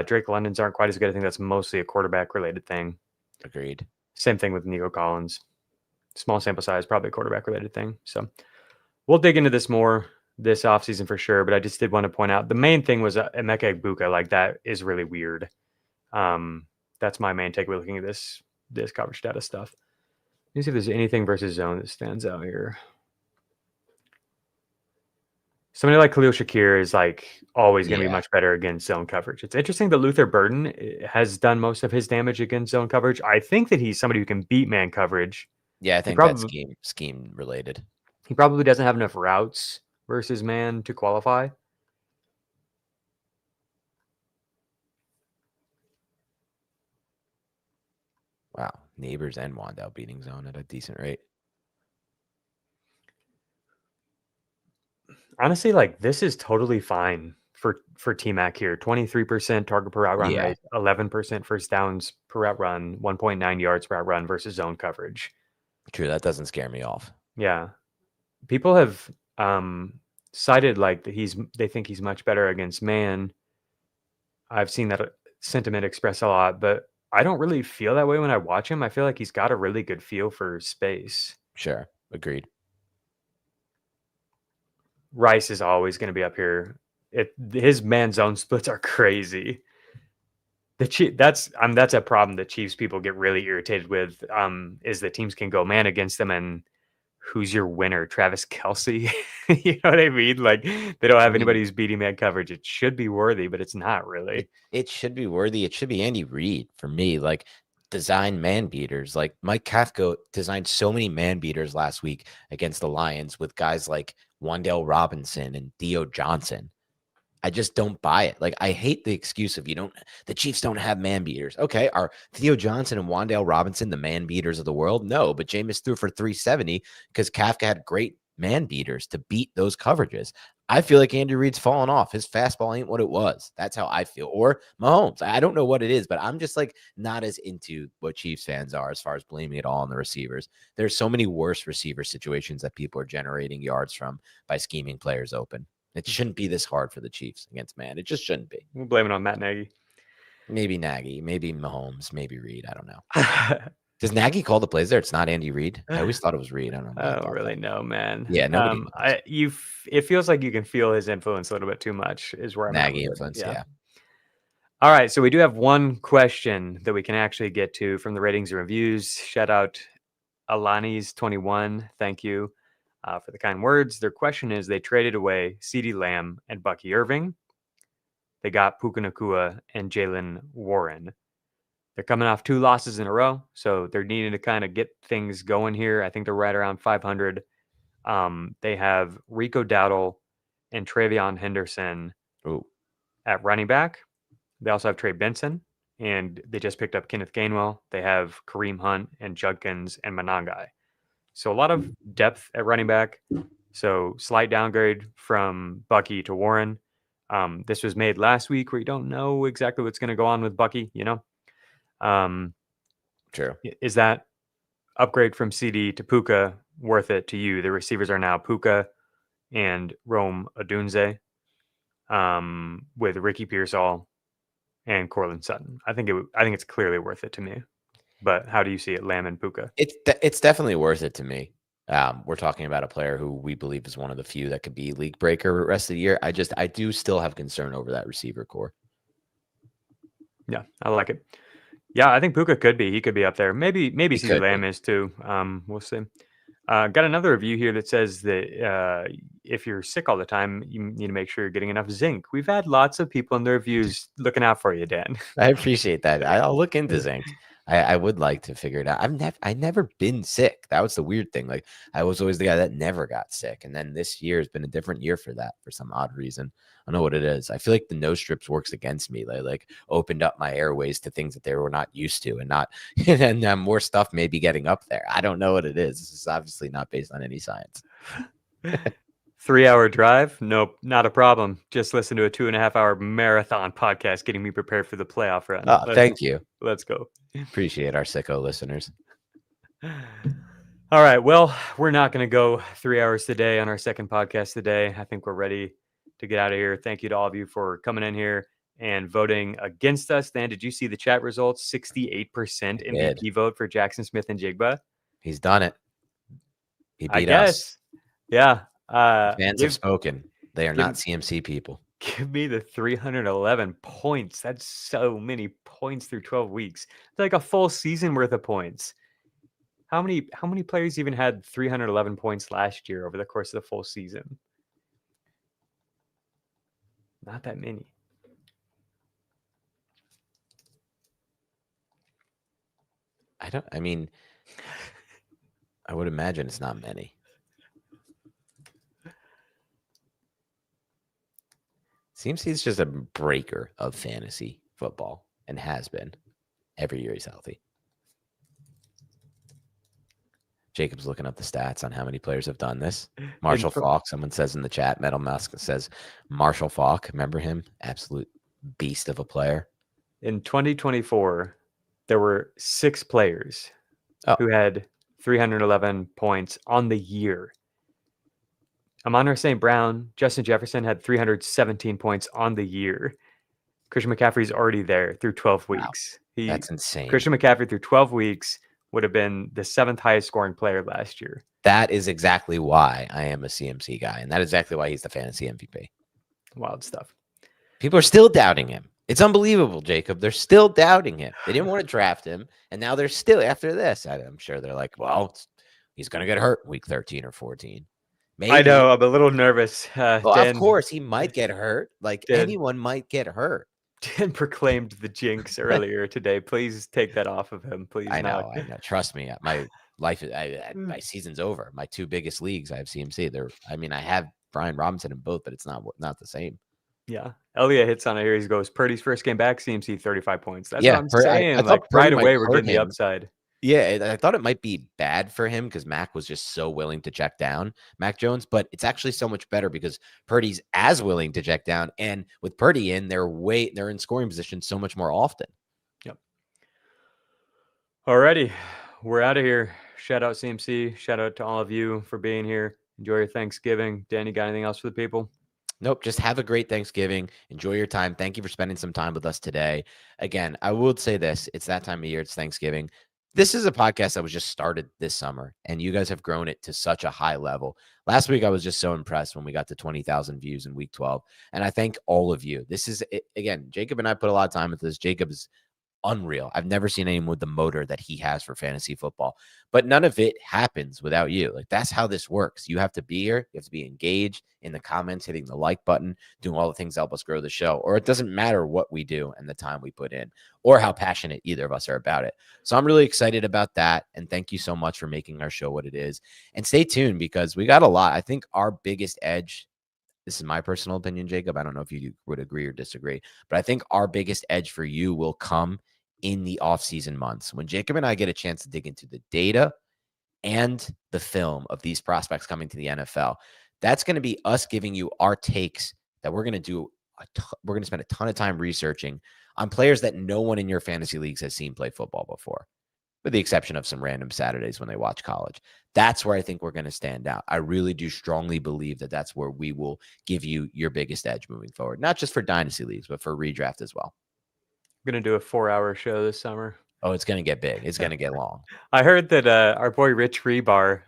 Drake London's aren't quite as good. I think that's mostly a quarterback-related thing. Agreed. Same thing with Nico Collins. Small sample size, probably a quarterback-related thing. So we'll dig into this more this offseason for sure, but I just did want to point out the main thing was Emeka Egbuka. That is really weird. That's my main takeaway looking at this coverage data stuff. Let me see if there's anything versus zone that stands out here. Somebody like Khalil Shakir is always going to be much better against zone coverage. It's interesting that Luther Burden has done most of his damage against zone coverage. I think that he's somebody who can beat man coverage. Yeah, I think that's scheme related. He probably doesn't have enough routes versus man to qualify. Wow, Neighbors and Wandale beating zone at a decent rate. Honestly, this is totally fine for T-Mac here. 23% target per route run rate, 11% first downs per route run, 1.9 yards per route run versus zone coverage. True, that doesn't scare me off. Yeah. People have cited they think he's much better against man. I've seen that sentiment expressed a lot, but I don't really feel that way when I watch him. I feel like he's got a really good feel for space. Sure, agreed. Rice is always going to be up here. His man zone splits are crazy. That's a problem that Chiefs people get really irritated with. Is that teams can go man against them, and who's your winner? Travis Kelce? You know what I mean? They don't have anybody who's beating man coverage. It should be Worthy, but it's not really. It should be Worthy. It should be Andy Reid for me. Design man beaters. Mike Kafka designed so many man beaters last week against the Lions with guys like Wan'Dale Robinson and Theo Johnson. I just don't buy it. I hate the excuse of the Chiefs don't have man beaters. Okay, are Theo Johnson and Wan'Dale Robinson the man beaters of the world? No, but Jameis threw for 370 because Kafka had great man beaters to beat those coverages. I feel like Andy Reid's fallen off. His fastball ain't what it was. That's how I feel. Or Mahomes. I don't know what it is, but I'm just like not as into what Chiefs fans are as far as blaming it all on the receivers. There's so many worse receiver situations that people are generating yards from by scheming players open. It shouldn't be this hard for the Chiefs against man. It just shouldn't be. We'll blame it on Matt Nagy. Maybe Nagy, maybe Mahomes, maybe Reid. I don't know. Does Nagy call the plays there? It's not Andy Reid. I always thought it was Reid. I don't know. I don't really know, man. Yeah, nobody. It feels like you can feel his influence a little bit too much. Is where I'm Nagy at influence. Yeah. All right, so we do have one question that we can actually get to from the ratings and reviews. Shout out Alani's21. Thank you for the kind words. Their question is: they traded away CeeDee Lamb and Bucky Irving. They got Puka Nacua and Jalen Warren. They're coming off 2 losses in a row, so they're needing to kind of get things going here. I think they're right around 500. They have Rico Dowdle and Travion Henderson at running back. They also have Trey Benson, and they just picked up Kenneth Gainwell. They have Kareem Hunt and Judkins and Monangai. So a lot of depth at running back. So slight downgrade from Bucky to Warren. This was made last week where you don't know exactly what's going to go on with Bucky, you know? True. Is that upgrade from CD to Puka worth it to you? The receivers are now Puka and Rome Odunze, with Ricky Pearsall and Cortland Sutton. I think it's clearly worth it to me. But how do you see it, Lamb and Puka? It's definitely worth it to me. We're talking about a player who we believe is one of the few that could be league breaker the rest of the year. I do still have concern over that receiver core. Yeah, I like it. Yeah, I think Puka could be. He could be up there. Maybe CeeDee Lamb is too. We'll see. Got another review here that says that if you're sick all the time, you need to make sure you're getting enough zinc. We've had lots of people in the reviews looking out for you, Dan. I appreciate that. I'll look into zinc. I would like to figure it out. I've never been sick. That was the weird thing. Like I was always the guy that never got sick. And then this year has been a different year for that for some odd reason. I don't know what it is. I feel like the nose strips works against me. They like opened up my airways to things that they were not used to and not, and more stuff may be getting up there. I don't know what it is. This is obviously not based on any science. 3-hour drive? Nope, not a problem. Just listen to a 2.5-hour marathon podcast getting me prepared for the playoff run. Oh, thank you. Let's go. Appreciate our sicko listeners. All right. Well, we're not going to go 3 hours today on our second podcast today. I think we're ready to get out of here. Thank you to all of you for coming in here and voting against us. Dan, did you see the chat results? 68% MVP vote for Jaxon Smith-Njigba. He's done it. He beat us. Yeah. Fans have spoken. They are not CMC people. Give me the 311 points. That's so many points through 12 weeks. It's like a full season worth of points. How many players even had 311 points last year over the course of the full season? Not that many. I would imagine it's not many. Seems he's just a breaker of fantasy football and has been every year he's healthy. Jacob's looking up the stats on how many players have done this. Marshall Faulk, someone says in the chat. Metal Musk says Marshall Faulk. Remember him? Absolute beast of a player. In 2024, there were 6 players who had 311 points on the year. Amon-Ra St. Brown, Justin Jefferson had 317 points on the year. Christian McCaffrey's already there through 12 weeks. Wow. That's insane. Christian McCaffrey through 12 weeks would have been the 7th highest scoring player last year. That is exactly why I am a CMC guy. And that is exactly why he's the fantasy MVP. Wild stuff. People are still doubting him. It's unbelievable, Jacob. They're still doubting him. They didn't want to draft him. And now they're still, after this, I'm sure they're like, well, he's going to get hurt week 13 or 14. Maybe. I know. I'm a little nervous. Of course, he might get hurt. Like anyone might get hurt. Dan proclaimed the jinx earlier today. Please take that off of him, please. I know. Trust me. My life, my season's over. My 2 biggest leagues, I have CMC. I have Brian Robinson in both, but it's not the same. Yeah. Elliot hits on it here. He goes, Purdy's first game back, CMC 35 points. That's what I'm saying. I thought right away, we're getting the upside. Yeah, I thought it might be bad for him because Mac was just so willing to check down, Mac Jones, but it's actually so much better because Purdy's as willing to check down. And with Purdy in, they're in scoring position so much more often. Yep. Alrighty, we're out of here. Shout out CMC. Shout out to all of you for being here. Enjoy your Thanksgiving. Danny, got anything else for the people? Nope. Just have a great Thanksgiving. Enjoy your time. Thank you for spending some time with us today. Again, I would say this. It's that time of year. It's Thanksgiving. This is a podcast that was just started this summer, and you guys have grown it to such a high level. Last week, I was just so impressed when we got to 20,000 views in week 12. And I thank all of you. This is, again, Jacob and I put a lot of time into this. Jacob is unreal. I've never seen anyone with the motor that he has for fantasy football, but none of it happens without you. Like, that's how this works. You have to be here. You have to be engaged in the comments, hitting the like button, doing all the things that help us grow the show, or it doesn't matter what we do and the time we put in or how passionate either of us are about it. So I'm really excited about that. And thank you so much for making our show what it is. And stay tuned because we got a lot. I think our biggest edge, this is my personal opinion, Jacob, I don't know if you would agree or disagree, but I think our biggest edge for you will come in the off-season months when Jacob and I get a chance to dig into the data and the film of these prospects coming to the NFL. That's going to be us giving you our takes that we're going to do. We're going to spend a ton of time researching on players that no one in your fantasy leagues has seen play football before, with the exception of some random Saturdays when they watch college. That's where I think we're going to stand out. I really do strongly believe that that's where we will give you your biggest edge moving forward, not just for dynasty leagues, but for redraft as well. I'm going to do a 4-hour show this summer. Oh, it's going to get big. It's going to get long. I heard that our boy Rich Rebar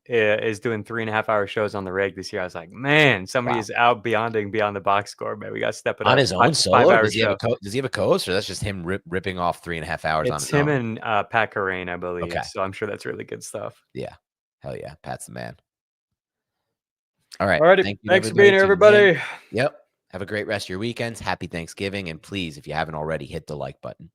is doing 3.5-hour shows on the reg this year. I was like, man, somebody is out beyond the box score, man. We got to step it up. On his own solo? 5-hour Does he have a co-host, or that's just him ripping off 3.5 hours on his own? It's him and Pat Carrain, I believe. Okay. So I'm sure that's really good stuff. Yeah. Hell yeah. Pat's the man. All right. Alrighty. Thanks for being here, everybody. Yep. Have a great rest of your weekends. Happy Thanksgiving. And please, if you haven't already, hit the like button.